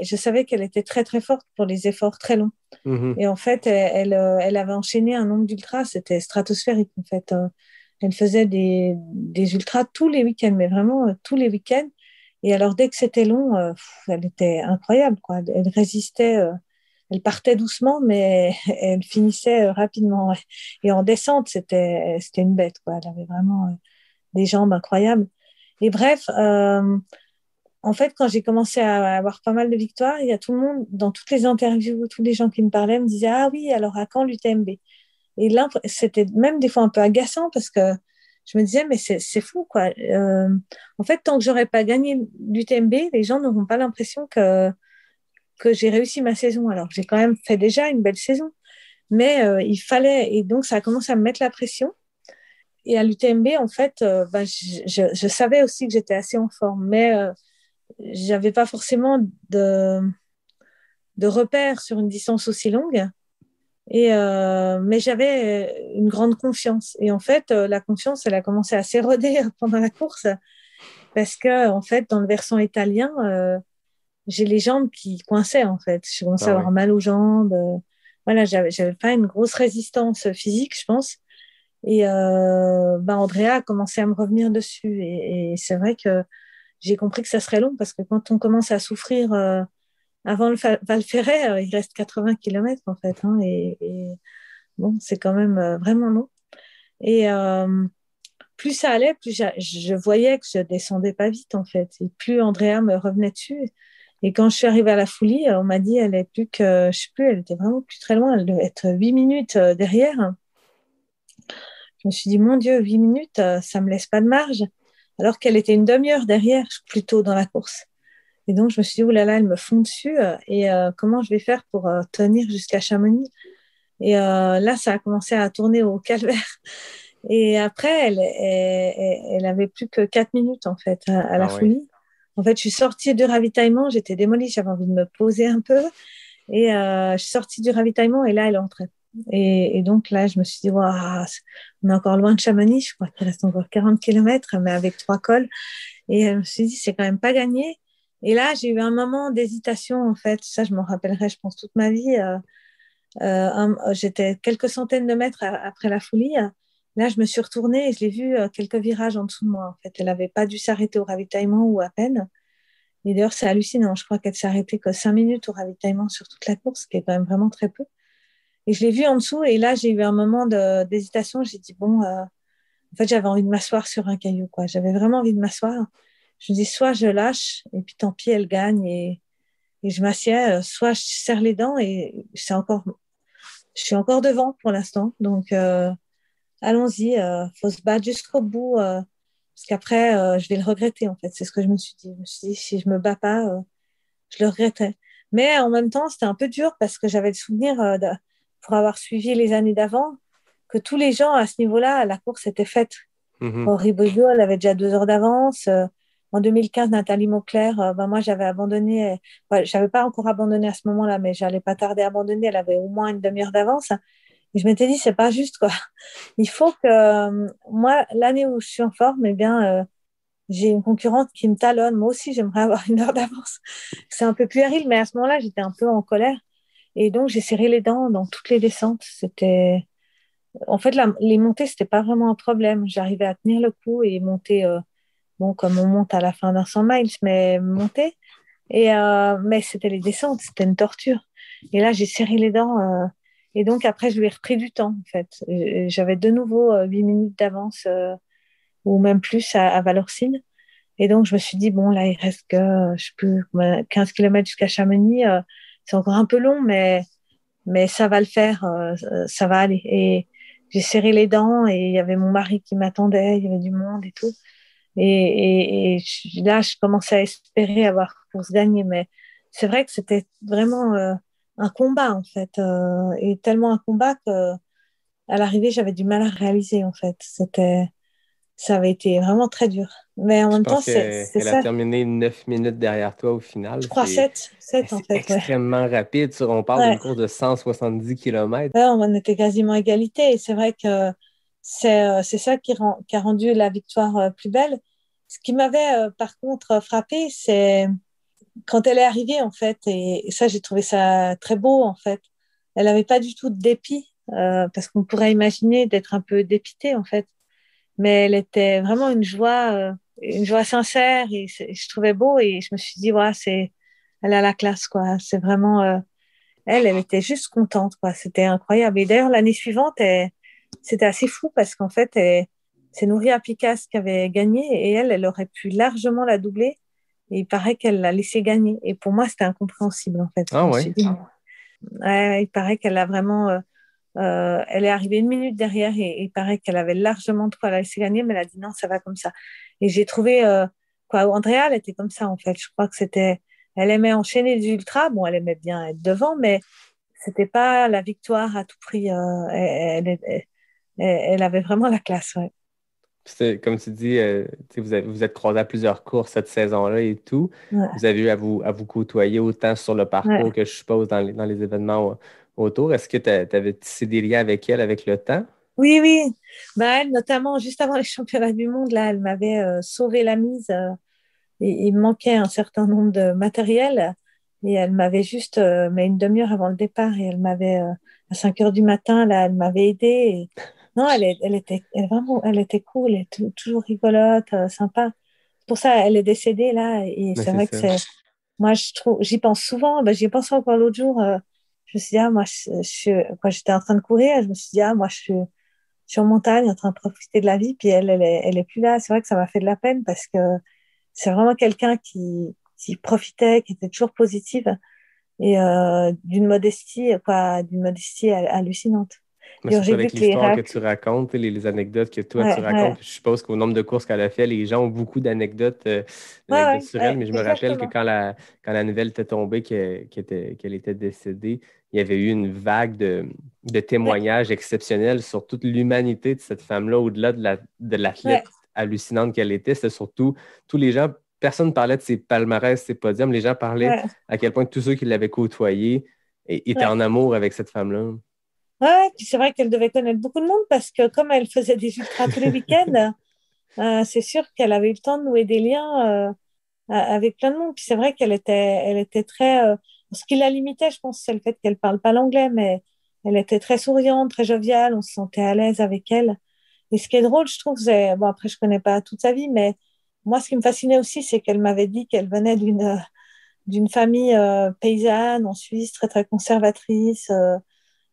je savais qu'elle était très très forte pour les efforts très longs. Mhm. Et en fait, elle avait enchaîné un nombre d'ultras, c'était stratosphérique en fait. Elle faisait des ultras tous les week-ends, mais vraiment tous les week-ends. Et alors dès que c'était long, elle était incroyable, quoi. Elle résistait, elle partait doucement, mais elle finissait rapidement. Ouais. Et en descente, c'était une bête, quoi. Elle avait vraiment des jambes incroyables. Et bref, en fait, quand j'ai commencé à avoir pas mal de victoires, il y a tout le monde, dans toutes les interviews, tous les gens qui me parlaient me disaient, ah oui, alors à quand l'UTMB? Et là, c'était même des fois un peu agaçant parce que je me disais, mais c'est fou, quoi. En fait, tant que j'aurais pas gagné l'UTMB, les gens n'auront pas l'impression que j'ai réussi ma saison. Alors, j'ai quand même fait déjà une belle saison, mais il fallait, et donc ça a commencé à me mettre la pression. Et à l'UTMB, en fait, je savais aussi que j'étais assez en forme, mais j'avais pas forcément de repères sur une distance aussi longue. Mais j'avais une grande confiance. Et en fait, la confiance, elle a commencé à s'éroder pendant la course parce que, en fait, dans le versant italien, j'ai les jambes qui coinçaient, en fait. Je commençais à avoir mal aux jambes. Voilà, j'avais pas une grosse résistance physique, je pense. Et Andrea a commencé à me revenir dessus. Et c'est vrai que j'ai compris que ça serait long parce que quand on commence à souffrir avant le Val Ferret, il reste 80 km en fait. Hein, et bon, c'est quand même vraiment long. Et plus ça allait, plus je voyais que je descendais pas vite en fait. Et plus Andrea me revenait dessus. Et quand je suis arrivée à la Foulie, on m'a dit elle est plus que, je sais plus, elle était vraiment plus très loin. Elle devait être 8 minutes derrière. Je me suis dit, mon Dieu, 8 minutes, ça me laisse pas de marge. Alors qu'elle était une demi-heure derrière, plus tôt dans la course. Et donc, je me suis dit, oh là là, elles me font dessus. Et comment je vais faire pour tenir jusqu'à Chamonix? Et là, ça a commencé à tourner au calvaire. Et après, elle avait plus que 4 minutes, en fait, à la Foulie. En fait, je suis sortie du ravitaillement, j'étais démolie, j'avais envie de me poser un peu. Et je suis sortie du ravitaillement et là, elle entrait. Et donc là, je me suis dit, wow, on est encore loin de Chamonix, je crois qu'il reste encore 40 km, mais avec 3 cols. Et je me suis dit, c'est quand même pas gagné. Et là, j'ai eu un moment d'hésitation, en fait. Ça, je m'en rappellerai, je pense, toute ma vie. J'étais quelques centaines de mètres après la Foulie. Là, je me suis retournée et je l'ai vue quelques virages en dessous de moi. En fait, elle n'avait pas dû s'arrêter au ravitaillement ou à peine. Et d'ailleurs, c'est hallucinant. Je crois qu'elle s'est arrêtée que 5 minutes au ravitaillement sur toute la course, ce qui est quand même vraiment très peu. Et je l'ai vue en dessous. Et là, j'ai eu un moment d'hésitation. J'ai dit, bon, en fait, j'avais envie de m'asseoir sur un caillou, quoi. J'avais vraiment envie de m'asseoir. Je me dis, soit je lâche, et puis tant pis, elle gagne, et je m'assieds, soit je serre les dents, et je suis encore devant pour l'instant. Donc, allons-y, faut se battre jusqu'au bout, parce qu'après, je vais le regretter, en fait. C'est ce que je me suis dit. Je me suis dit, si je me bats pas, je le regretterai. Mais en même temps, c'était un peu dur parce que j'avais le souvenir, pour avoir suivi les années d'avant, que tous les gens à ce niveau-là, la course était faite. Henri Boillot, elle avait déjà 2 heures d'avance. En 2015, Nathalie Mauclair, moi, j'avais abandonné. J'avais pas encore abandonné à ce moment-là, mais j'allais pas tarder à abandonner. Elle avait au moins une demi-heure d'avance. Et je m'étais dit, c'est pas juste, quoi. Il faut que moi, l'année où je suis en forme, eh bien, j'ai une concurrente qui me talonne. Moi aussi, j'aimerais avoir une heure d'avance. C'est un peu puéril, mais à ce moment-là, j'étais un peu en colère. Et donc, j'ai serré les dents dans toutes les descentes. En fait, les montées, c'était pas vraiment un problème. J'arrivais à tenir le coup et monter, bon, comme on monte à la fin d'un 100 miles, mais monter. Mais c'était les descentes, c'était une torture. Et là, j'ai serré les dents. Et donc, après, je lui ai repris du temps, en fait. J'avais de nouveau 8 minutes d'avance, ou même plus à Valorcine. Et donc, je me suis dit, bon, là, il reste que, je peux, 15 km jusqu'à Chamonix. C'est encore un peu long, mais ça va le faire, ça va aller. Et j'ai serré les dents et il y avait mon mari qui m'attendait, il y avait du monde et tout. Là, je commençais à espérer avoir pour se gagner, mais c'est vrai que c'était vraiment un combat en fait, et tellement un combat que à l'arrivée, j'avais du mal à réaliser en fait. Ça avait été vraiment très dur. Mais en Je même temps, pense c'est qu'elle a ça. terminé 9 minutes derrière toi au Je final. crois sept en C'est fait, ouais. extrêmement rapide. On parle Ouais. d'une course de 170 km. Ouais, on était quasiment à égalité. Et c'est vrai que c'est ça qui a rendu la victoire plus belle. Ce qui m'avait par contre frappé, c'est quand elle est arrivée en fait, et ça j'ai trouvé ça très beau en fait. Elle n'avait pas du tout de dépit, parce qu'on pourrait imaginer d'être un peu dépitée en fait, mais elle était vraiment une joie sincère et je trouvais beau et je me suis dit ouais, elle a la classe quoi. C'est vraiment elle était juste contente, quoi. C'était incroyable. Et d'ailleurs, l'année suivante, c'était assez fou parce qu'en fait, c'est Nouria Picasse qui avait gagné et elle aurait pu largement la doubler. Et il paraît qu'elle l'a laissé gagner. Et pour moi, c'était incompréhensible, en fait. Ah Je me ouais. suis dit, ouais, il paraît qu'elle a vraiment, elle est arrivée 1 minute derrière et il paraît qu'elle avait largement de quoi la laisser gagner, mais elle a dit non, ça va comme ça. Et j'ai trouvé, quoi, Andrea, elle était comme ça, en fait. Je crois que elle aimait enchaîner les ultras. Bon, elle aimait bien être devant, mais c'était pas la victoire à tout prix. Elle avait vraiment la classe, ouais. Comme tu dis, vous êtes croisés à plusieurs courses cette saison-là et tout. Ouais, Vous avez eu à vous côtoyer autant sur le parcours ouais. que je suppose dans les événements autour. Est-ce que tu avais tissé des liens avec elle avec le temps? Oui, oui. Bah, elle, notamment, juste avant les championnats du monde, là, elle m'avait sauvé la mise. Il me manquait un certain nombre de matériel. Et elle m'avait juste, mais une demi-heure avant le départ, et elle m'avait, à 5 heures du matin, là, elle m'avait aidée. Non, vraiment, elle était cool, elle était toujours rigolote, sympa. Pour ça, elle est décédée, là. Et Mais c'est c'est vrai que ça. moi, je trouve, j'y pense souvent. Bah, j'y ai pensé encore l'autre jour. Je me suis dit, ah, moi, quand j'étais en train de courir, je me suis dit, ah, moi, je suis sur montagne en train de profiter de la vie, puis elle est plus là. C'est vrai que ça m'a fait de la peine parce que c'est vraiment quelqu'un qui profitait, qui était toujours positive et d'une modestie hallucinante. Mais D'ailleurs, surtout j'ai vu avec que les l'histoire que tu réactions, racontes, les anecdotes que toi tu ouais, ouais, racontes, je suppose qu'au nombre de courses qu'elle a fait, les gens ont beaucoup ouais, d'anecdotes ouais, sur elle. ouais, Mais je me rappelle que exactement. quand la nouvelle était tombée qu'elle était décédée, il y avait eu une vague de Ouais, témoignages exceptionnels sur toute l'humanité de cette femme-là, au-delà de ouais, l'athlète hallucinante qu'elle était. C'était surtout tous les gens, personne ne parlait de ses palmarès, ses podiums, les gens parlaient ouais, à quel point tous ceux qui l'avaient côtoyée étaient ouais. en amour avec cette femme-là. Ouais, puis c'est vrai qu'elle devait connaître beaucoup de monde parce que comme elle faisait des ultras tous les week-ends, c'est sûr qu'elle avait eu le temps de nouer des liens avec plein de monde. Puis c'est vrai elle était très. Ce qui la limitait, je pense, c'est le fait qu'elle parle pas l'anglais, mais elle était très souriante, très joviale. On se sentait à l'aise avec elle. Et ce qui est drôle, je trouve, c'est bon. Après, je connais pas toute sa vie, mais moi, ce qui me fascinait aussi, c'est qu'elle m'avait dit qu'elle venait d'une famille paysanne en Suisse, très très conservatrice,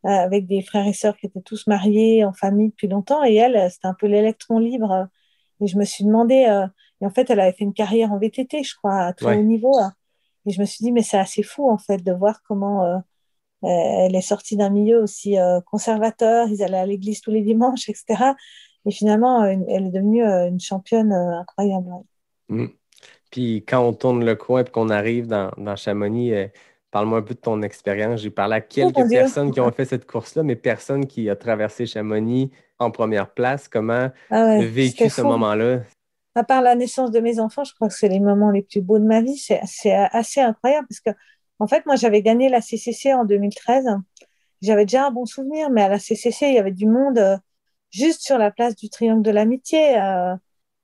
avec des frères et sœurs qui étaient tous mariés en famille depuis longtemps. Et elle, c'était un peu l'électron libre. Et je me suis demandé, et en fait, elle avait fait une carrière en VTT, je crois, à très haut Ouais. niveau. Et je me suis dit, mais c'est assez fou, en fait, de voir comment elle est sortie d'un milieu aussi conservateur. Ils allaient à l'église tous les dimanches, etc. Et finalement, elle est devenue une championne incroyable. Ouais. Mm. Puis quand on tourne le coin et qu'on arrive dans Chamonix, parle-moi un peu de ton expérience. J'ai parlé à Oh mon quelques Dieu! personnes qui ont fait cette course-là, mais personne qui a traversé Chamonix en première place. Comment Ah tu as ouais, vécu c'était ce fou. moment-là? À part la naissance de mes enfants, je crois que c'est les moments les plus beaux de ma vie. C'est assez incroyable parce que, en fait, moi, j'avais gagné la CCC en 2013. J'avais déjà un bon souvenir, mais à la CCC, il y avait du monde juste sur la place du Triangle de l'Amitié.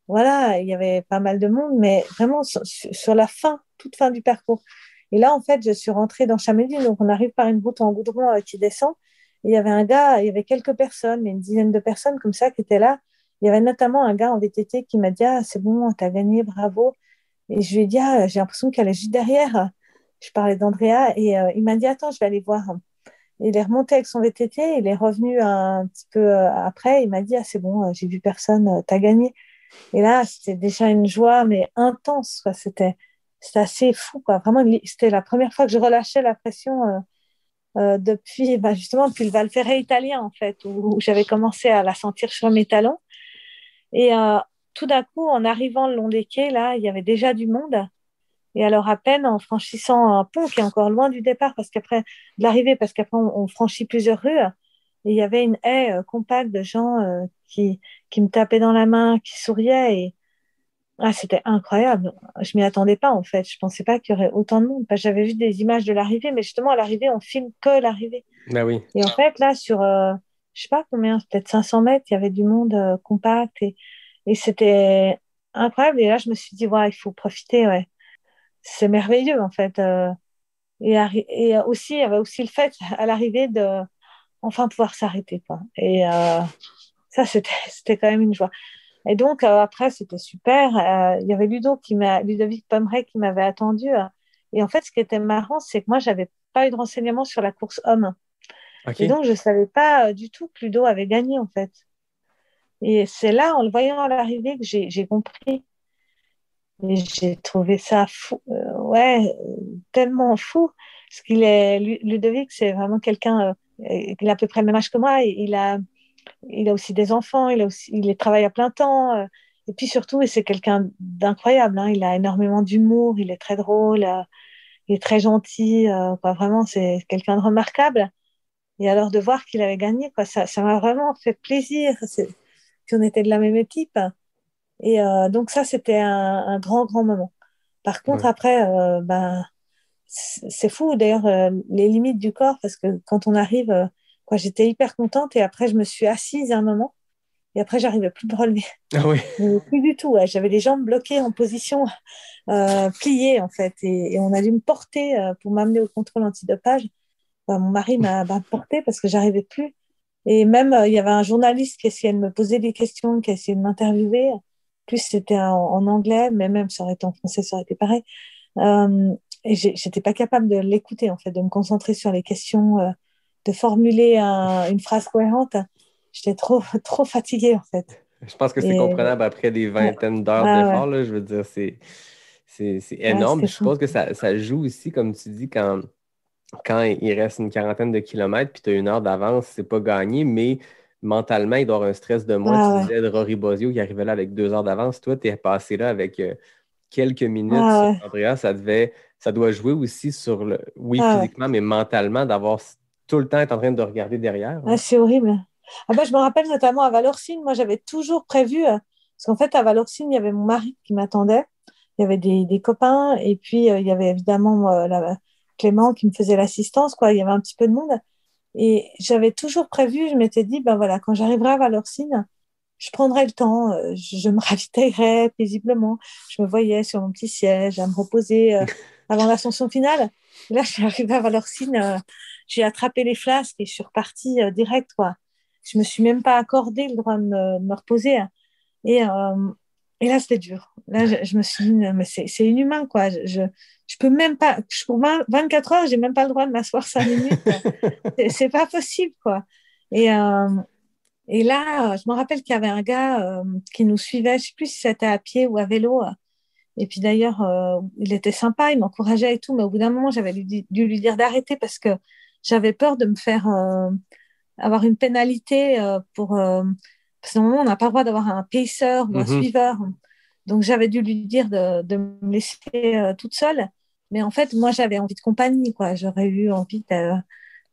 Voilà, il y avait pas mal de monde, mais vraiment sur la fin, toute fin du parcours. Et là, en fait, je suis rentrée dans Chamonix, donc on arrive par une route en goudron qui descend. Et il y avait un gars, il y avait quelques personnes, mais une dizaine de personnes comme ça qui étaient là. Il y avait notamment un gars en VTT qui m'a dit, ah, c'est bon, t'as gagné, bravo. Et je lui ai dit, ah, j'ai l'impression qu'elle est juste derrière. Je parlais d'Andrea et il m'a dit, attends, je vais aller voir. Il est remonté avec son VTT, il est revenu un petit peu après, il m'a dit, ah, c'est bon, j'ai vu personne, t'as gagné. Et là, c'était déjà une joie, mais intense, quoi. C'était assez fou, quoi. Vraiment, c'était la première fois que je relâchais la pression depuis, bah, justement, depuis le Val Ferret italien, en fait, où j'avais commencé à la sentir sur mes talons. Et tout d'un coup, en arrivant le long des quais, là, il y avait déjà du monde. Et alors, à peine en franchissant un pont qui est encore loin du départ, de l'arrivée, parce qu'après, on franchit plusieurs rues. Et il y avait une haie compacte de gens qui me tapaient dans la main, qui souriaient. Et ah, c'était incroyable. Je m'y attendais pas, en fait. Je pensais pas qu'il y aurait autant de monde. Parce que j'avais vu des images de l'arrivée, mais justement, à l'arrivée, on filme que l'arrivée. Ben oui. Et en fait, là, sur, je sais pas combien, peut-être 500 mètres, il y avait du monde compact. Et c'était incroyable. Et là, je me suis dit, ouais, il faut profiter, ouais. C'est merveilleux, en fait. Et aussi, il y avait aussi le fait, à l'arrivée, de enfin pouvoir s'arrêter, quoi. Et ça, c'était quand même une joie. Et donc, après, c'était super. Il y avait Ludovic Pomeray qui m'avait attendu. Et en fait, ce qui était marrant, c'est que moi, j'avais pas eu de renseignements sur la course homme. Et OK. donc, je savais pas du tout que Ludo avait gagné, en fait. Et c'est là, en le voyant à l'arrivée, que j'ai compris. Et j'ai trouvé ça fou, ouais, tellement fou. Parce Ludovic, c'est vraiment quelqu'un, il a à peu près le même âge que moi. Et il a aussi des enfants, il travaille à plein temps. Et puis surtout, c'est quelqu'un d'incroyable. Hein. Il a énormément d'humour, il est très drôle, il est très gentil. Quoi, vraiment, c'est quelqu'un de remarquable. Et alors de voir qu'il avait gagné, quoi, ça m'a vraiment fait plaisir. Qu'on était de la même équipe. Et donc ça, c'était un grand, grand moment. Par contre, Ouais. après, c'est fou d'ailleurs les limites du corps parce que quand on arrive, quoi, j'étais hyper contente et après je me suis assise un moment et après j'arrivais plus à me relever. Ah oui. Mais plus du tout, ouais. J'avais les jambes bloquées en position pliée en fait et on a dû me porter pour m'amener au contrôle antidopage. Mon mari m'a portée parce que j'arrivais plus. Et même, il y avait un journaliste qui essayait de me poser des questions, qui essayait de m'interviewer. Plus c'était en anglais, mais même ça aurait été en français, ça aurait été pareil. Euh, et j'étais pas capable de l'écouter, en fait, de me concentrer sur les questions, de formuler une phrase cohérente. J'étais trop, trop fatiguée, en fait. Je pense que c'est Et comprenable après des ouais, vingtaines d'heures ah ouais, d'effort, là. Je veux dire, c'est ouais, énorme. c'était Puis je fou. suppose que ça joue aussi, comme tu dis, quand il reste une quarantaine de kilomètres puis tu as une heure d'avance, c'est pas gagné, mais mentalement, il doit y avoir un stress de moins. Tu Ah ouais, disais de Rory Bozio qui arrivait là avec 2 heures d'avance. Toi, tu es passé là avec quelques minutes ah sur ouais, Andrea. Ça doit jouer aussi sur oui, ah ouais. physiquement, mais mentalement, d'avoir tout le temps être en train de regarder derrière, Ah, hein. c'est horrible. Ah bah, je me rappelle notamment à Valorcine, moi j'avais toujours prévu, parce qu'en fait à Valorcine, il y avait mon mari qui m'attendait, il y avait des copains, et puis il y avait évidemment Clément qui me faisait l'assistance, quoi. Il y avait un petit peu de monde. Et j'avais toujours prévu, je m'étais dit, ben voilà, quand j'arriverai à Valorcine, je prendrai le temps, je me ravitaillerai paisiblement. Je me voyais sur mon petit siège à me reposer avant l'ascension finale. Et là, je suis arrivée à Valorcine, j'ai attrapé les flasques et je suis repartie direct, quoi. Je me suis même pas accordé le droit de me reposer. Et, euh, et là, c'était dur. Là, je me suis dit, non, mais c'est inhumain, quoi. Je peux même pas, pour 24 heures, j'ai même pas le droit de m'asseoir 5 minutes. C'est pas possible, quoi. Et, euh, et là, je me rappelle qu'il y avait un gars qui nous suivait, je sais plus si c'était à pied ou à vélo. Et puis d'ailleurs, il était sympa, il m'encourageait et tout, mais au bout d'un moment, j'avais dû lui dire d'arrêter parce que j'avais peur de me faire avoir une pénalité parce qu'à un moment, on n'a pas le droit d'avoir un pacer ou un Mhm. suiveur. Donc j'avais dû lui dire de me laisser toute seule. Mais en fait, moi, j'avais envie de compagnie, quoi. J'aurais eu envie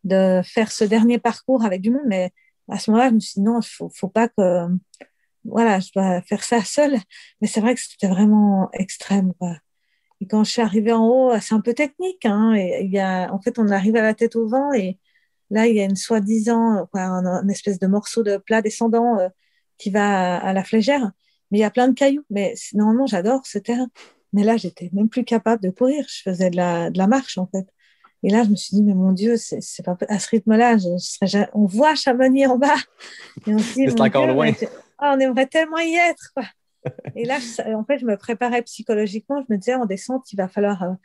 de faire ce dernier parcours avec du monde, mais à ce moment-là, je me suis dit non, faut pas que, voilà, je dois faire ça seule. Mais c'est vrai que c'était vraiment extrême, quoi. Et quand je suis arrivée en haut, c'est un peu technique, hein, et en fait, on arrive à la tête au vent et là, il y a une soi-disant, quoi, un espèce de morceau de plat descendant qui va à la flégère, mais il y a plein de cailloux. Mais normalement, j'adore ce terrain. Mais là, j'étais même plus capable de courir. Je faisais de la marche, en fait. Et là, je me suis dit, mais mon Dieu, c'est pas, à ce rythme-là, on voit Chamonix en bas et on se dit, Mais c'est mon encore Dieu, loin. on aimerait tellement y être, quoi. Et là, en fait, je me préparais psychologiquement. Je me disais, en descente, il va falloir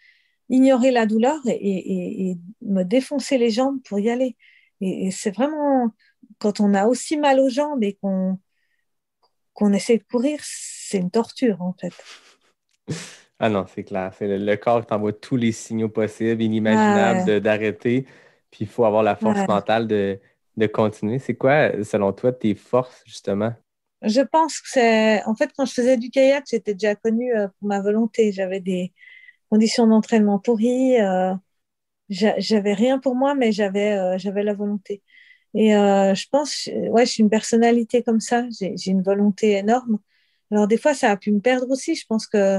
ignorer la douleur et me défoncer les jambes pour y aller. Et c'est vraiment, quand on a aussi mal aux jambes et qu'on essaie de courir, c'est une torture, en fait. Ah non, c'est clair. C'est le corps qui t'envoie tous les signaux possibles, inimaginables Ouais, d'arrêter. Puis il faut avoir la force ouais. mentale de continuer. C'est quoi, selon toi, tes forces, justement? Je pense que en fait, quand je faisais du kayak, j'étais déjà connue pour ma volonté. J'avais des conditions d'entraînement pourries. J'avais rien pour moi, mais j'avais la volonté. Et je pense, ouais, je suis une personnalité comme ça. J'ai une volonté énorme. Alors des fois, ça a pu me perdre aussi. Je pense que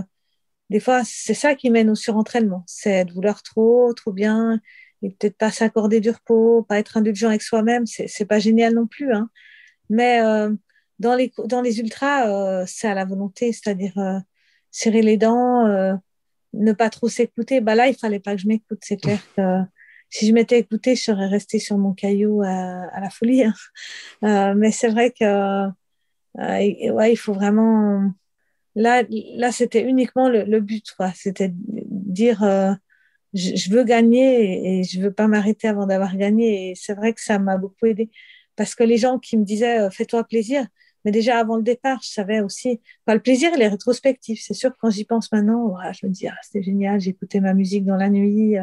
des fois, c'est ça qui mène au surentraînement. C'est de vouloir trop, trop bien, et peut-être pas s'accorder du repos, pas être indulgent avec soi-même. C'est pas génial non plus, hein. Mais dans les ultras, c'est à la volonté, c'est-à-dire serrer les dents, ne pas trop s'écouter. Bah là, il fallait pas que je m'écoute. C'est clair que si je m'étais écoutée, je serais restée sur mon caillou à la folie, hein. Mais c'est vrai que ouais, il faut vraiment. Là, c'était uniquement le but, quoi. C'était dire je veux gagner et je veux pas m'arrêter avant d'avoir gagné. Et c'est vrai que ça m'a beaucoup aidé parce que les gens qui me disaient fais-toi plaisir, mais déjà avant le départ, je savais aussi. Enfin, le plaisir, il est rétrospectif. C'est sûr que quand j'y pense maintenant, voilà, je me dis ah, c'était génial, j'écoutais ma musique dans la nuit.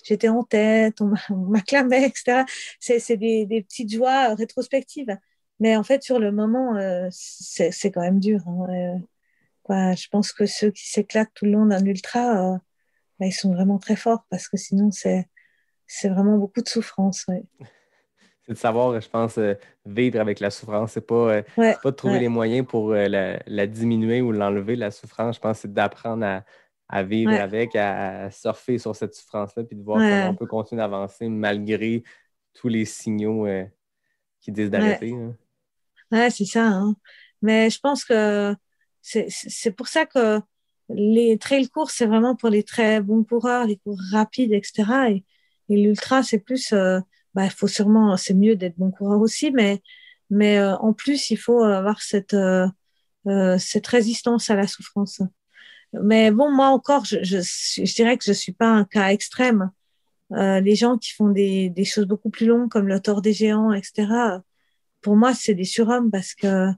J'étais en tête, on m'acclamait, etc. C'est des petites joies rétrospectives. Mais en fait, sur le moment, c'est quand même dur, hein. Quoi, je pense que ceux qui s'éclatent tout le long d'un ultra, bah, ils sont vraiment très forts parce que sinon, c'est vraiment beaucoup de souffrance. Ouais. C'est de savoir, je pense, vivre avec la souffrance. Ouais, C'est pas de trouver ouais, les moyens pour la diminuer ou l'enlever, la souffrance. Je pense que c'est d'apprendre à vivre ouais, avec, à surfer sur cette souffrance-là, puis de voir comment on ouais, peut continuer d'avancer malgré tous les signaux qui disent ouais, d'arrêter, hein. ouais, c'est ça, hein. Mais je pense que c'est pour ça que les trails courts, c'est vraiment pour les très bons coureurs, les coureurs rapides, etc. Et l'ultra, c'est plus, bah, il faut sûrement, c'est mieux d'être bon coureur aussi, mais en plus, il faut avoir cette résistance à la souffrance. Mais bon, moi encore, je dirais que je suis pas un cas extrême. Les gens qui font des choses beaucoup plus longues comme le Tour des Géants, etc. Pour moi, c'est des surhommes parce que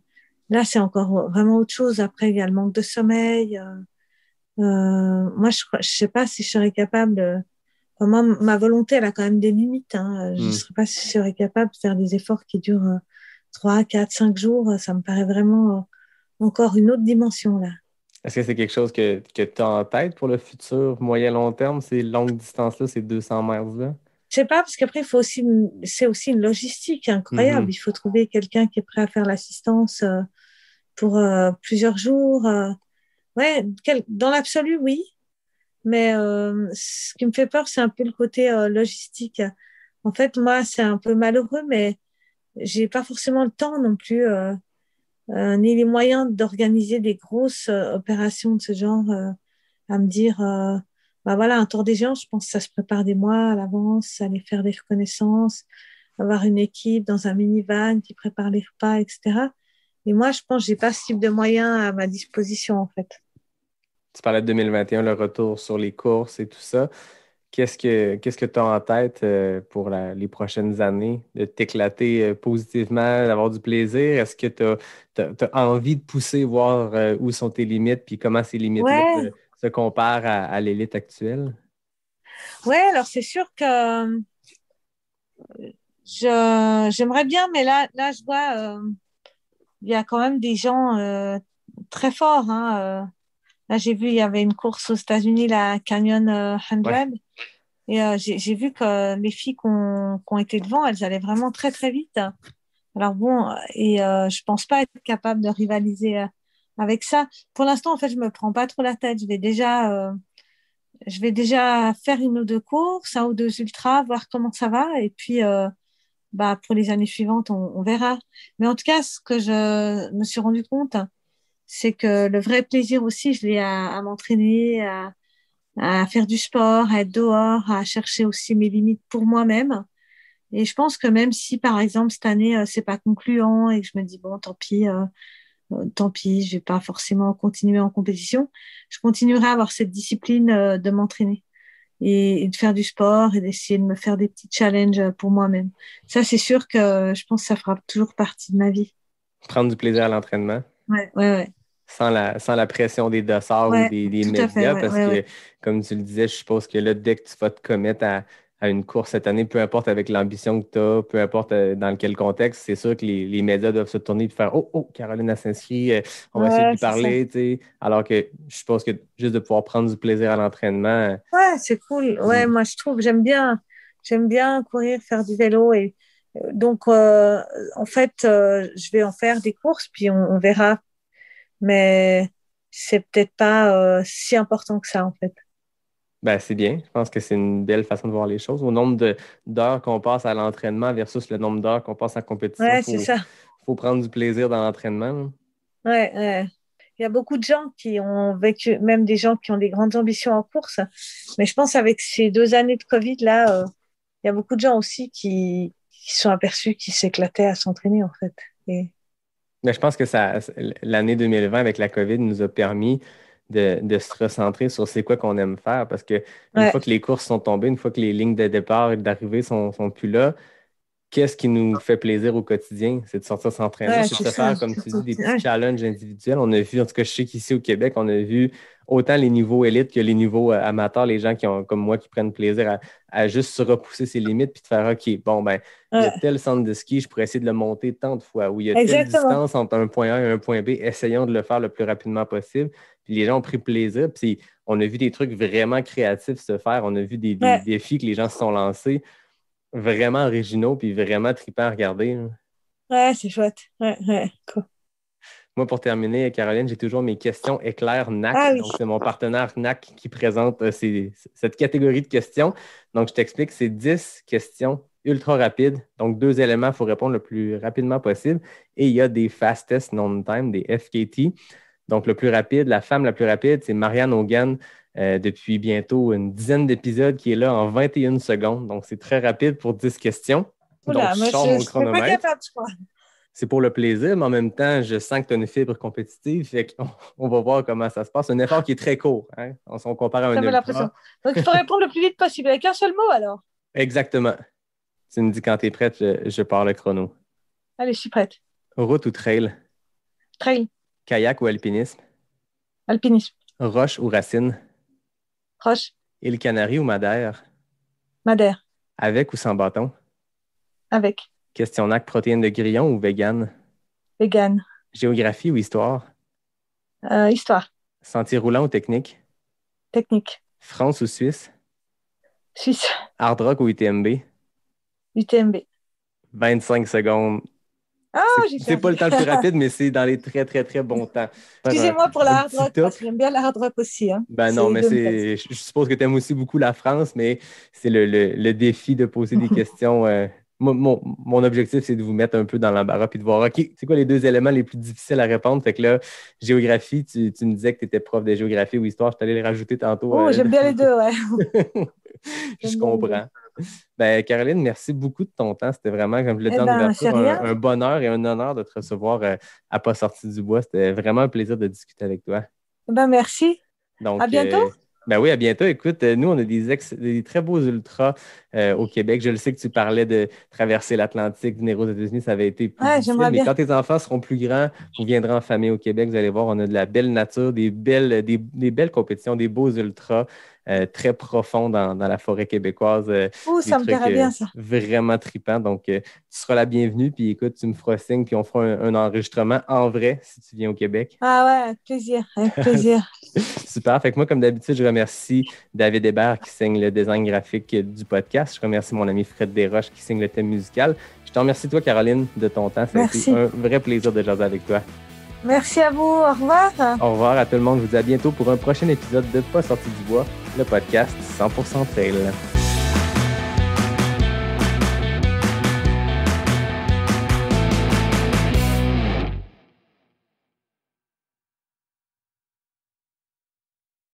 là, c'est encore vraiment autre chose. Après, il y a le manque de sommeil. Moi, je sais pas si je serais capable enfin, moi, ma volonté, elle a quand même des limites, hein. Je Hmm. serais pas si je serais capable de faire des efforts qui durent 3, 4, 5 jours. Ça me paraît vraiment encore une autre dimension, là. Est-ce que c'est quelque chose que tu as en tête pour le futur moyen-long terme, ces longues distances-là, ces 200 miles-là? Je sais pas, parce qu'après, c'est aussi une logistique incroyable. Mhm. Il faut trouver quelqu'un qui est prêt à faire l'assistance pour plusieurs jours. Ouais, dans l'absolu, oui. Mais ce qui me fait peur, c'est un peu le côté logistique. En fait, moi, c'est un peu malheureux, mais j'ai pas forcément le temps non plus, ni les moyens d'organiser des grosses opérations de ce genre, à me dire, bah voilà, un tour des géants, je pense que ça se prépare des mois à l'avance, aller faire des reconnaissances, avoir une équipe dans un minivan qui prépare les repas, etc. Et moi, je pense que j'ai pas ce type de moyens à ma disposition, en fait. Tu parlais de 2021, le retour sur les courses et tout ça. Qu'est-ce que tu as en tête pour les prochaines années? De t'éclater positivement, d'avoir du plaisir? Est-ce que tu as envie de pousser, voir où sont tes limites, puis comment ces limites-là Ouais, se comparent à l'élite actuelle? ouais, alors c'est sûr que j'aimerais bien, mais là, je vois, il y a quand même des gens très forts, hein. Là, j'ai vu, il y avait une course aux États-Unis, la Canyon Ouais. 100. Et j'ai vu que les filles qui ont été devant, elles allaient vraiment très, très vite. Alors bon, et je pense pas être capable de rivaliser avec ça. Pour l'instant, en fait, je me prends pas trop la tête. Je vais déjà faire une ou deux courses, un ou deux ultras, voir comment ça va. Et puis, bah, pour les années suivantes, on verra. Mais en tout cas, ce que je me suis rendu compte, c'est que le vrai plaisir aussi, je l'ai à m'entraîner, à faire du sport, à être dehors, à chercher aussi mes limites pour moi-même. Et je pense que même si, par exemple, cette année, c'est pas concluant et que je me dis, bon, tant pis, je vais pas forcément continuer en compétition, je continuerai à avoir cette discipline de m'entraîner et de faire du sport et d'essayer de me faire des petits challenges pour moi-même. Ça, c'est sûr que je pense que ça fera toujours partie de ma vie. Prendre du plaisir à l'entraînement Ouais, ouais, ouais. sans la pression des dossards ou Ouais, des tout à fait, médias, ouais, parce ouais, que, ouais. comme tu le disais, je suppose que là, dès que tu vas te commettre à une course cette année, peu importe avec l'ambition que tu as, peu importe dans quel contexte, c'est sûr que les médias doivent se tourner et faire Oh, oh, Caroline a s'inscrit, on va essayer de Ouais, lui c'est ça. parler, tu sais. Alors que je suppose que juste de pouvoir prendre du plaisir à l'entraînement. Ouais, c'est cool. Ouais, Mm. moi, je trouve, j'aime bien courir, faire du vélo et donc, en fait, je vais en faire des courses, puis on verra. Mais c'est peut-être pas si important que ça, en fait. Ben, c'est bien. Je pense que c'est une belle façon de voir les choses. Au nombre d'heures qu'on passe à l'entraînement versus le nombre d'heures qu'on passe en compétition, Ouais, c'est ça. faut prendre du plaisir dans l'entraînement, là. Ouais, ouais. Il y a beaucoup de gens qui ont vécu, même des gens qui ont des grandes ambitions en course. Mais je pense avec ces 2 années de Covid, là, il y a beaucoup de gens aussi qui sont aperçus, qui s'éclataient à s'entraîner, en fait. Et... Mais je pense que l'année 2020 avec la COVID nous a permis de se recentrer sur c'est quoi qu'on aime faire. Parce que une Ouais, fois que les courses sont tombées, une fois que les lignes de départ et d'arrivée sont plus là, qu'est-ce qui nous fait plaisir au quotidien? C'est de sortir s'entraîner, ouais, c'est de c'est se ça. faire, comme tu dis, des petits Ouais, challenges individuels. On a vu, en tout cas, je sais qu'ici au Québec, on a vu autant les niveaux élites que les niveaux amateurs, les gens qui ont, comme moi, qui prennent plaisir à juste se repousser ses limites puis de faire OK, bon, ben, il y a ouais. tel centre de ski, je pourrais essayer de le monter tant de fois, ou il y a telle Exactement. distance entre un point A et un point B, essayons de le faire le plus rapidement possible. Puis les gens ont pris plaisir. Puis on a vu des trucs vraiment créatifs se faire. On a vu des Ouais, défis que les gens se sont lancés. vraiment originaux puis vraiment trippants à regarder. Là. Ouais, c'est chouette. Ouais, cool. Moi, pour terminer, Caroline, j'ai toujours mes questions éclairs NAC. Ah oui. Donc, c'est mon partenaire NAC qui présente cette catégorie de questions. Donc, je t'explique, c'est 10 questions ultra rapides. Donc, 2 éléments, il faut répondre le plus rapidement possible. Et il y a des fastest known time, des FKT. Donc, le plus rapide, la femme la plus rapide, c'est Marianne Hogan depuis bientôt une dizaine d'épisodes qui est là en 21 secondes. Donc, c'est très rapide pour 10 questions. Oula, donc, moi, je sors mon je chronomètre. suis pas capable, je crois. C'est pour le plaisir, mais en même temps, je sens que tu as une fibre compétitive. Fait qu'on va voir comment ça se passe. C'est un effort qui est très court. Hein? On compare à un ultra. L'impression. Donc, il faut répondre le plus vite possible avec un seul mot, alors. Exactement. Tu me dis quand tu es prête, je pars le chrono. Allez, je suis prête. Route ou trail? Trail. Kayak ou alpinisme? Alpinisme. Roche ou racine? Roche. Île Canaries ou Madère? Madère. Avec ou sans bâton? Avec. Questionnaire protéines de grillon ou vegan? Vegan. Géographie ou histoire? Histoire. Sentier roulant ou technique? Technique. France ou Suisse? Suisse. Hard rock ou UTMB? UTMB. 25 secondes. C'est pas le temps le plus rapide, mais c'est dans les très, très, très bons temps. Excusez-moi pour la hard rock, parce que j'aime bien la hard rock aussi. Hein. Ben non, mais je suppose que tu aimes aussi beaucoup la France, mais c'est le défi de poser des questions. Mon objectif, c'est de vous mettre un peu dans l'embarras et de voir, OK, c'est quoi les 2 éléments les plus difficiles à répondre? Fait que là, géographie, tu me disais que tu étais prof de géographie ou histoire. Je t'allais les rajouter tantôt. Oh, j'aime bien les deux, ouais. Je comprends. Ben, Caroline, merci beaucoup de ton temps. C'était vraiment, comme je l'ai dit en ouverture, un bonheur et un honneur de te recevoir à Pas sorti du bois. C'était vraiment un plaisir de discuter avec toi. Ben, merci. Donc, à bientôt. Ben oui, à bientôt. Écoute, nous, on a des très beaux ultras au Québec. Je le sais que tu parlais de traverser l'Atlantique, venir aux États-Unis, ça avait été plus difficile. Mais bien. Quand tes enfants seront plus grands, vous viendrez en famille au Québec, vous allez voir, on a de la belle nature, des belles compétitions, des beaux ultras très profonds dans la forêt québécoise. Ça me plairait bien, ça. Vraiment trippant. Donc, tu seras la bienvenue. Puis écoute, tu me feras signe, puis on fera un enregistrement en vrai si tu viens au Québec. Ah ouais, avec plaisir, avec plaisir. Super. Fait que moi, comme d'habitude, je remercie David Hébert qui signe le design graphique du podcast. Je remercie mon ami Fred Desroches qui signe le thème musical. Je te remercie, toi, Caroline, de ton temps. Ça a été un vrai plaisir de jaser avec toi. Merci à vous. Au revoir. Au revoir à tout le monde. Je vous dis à bientôt pour un prochain épisode de Pas sorti du bois, le podcast 100% Trail.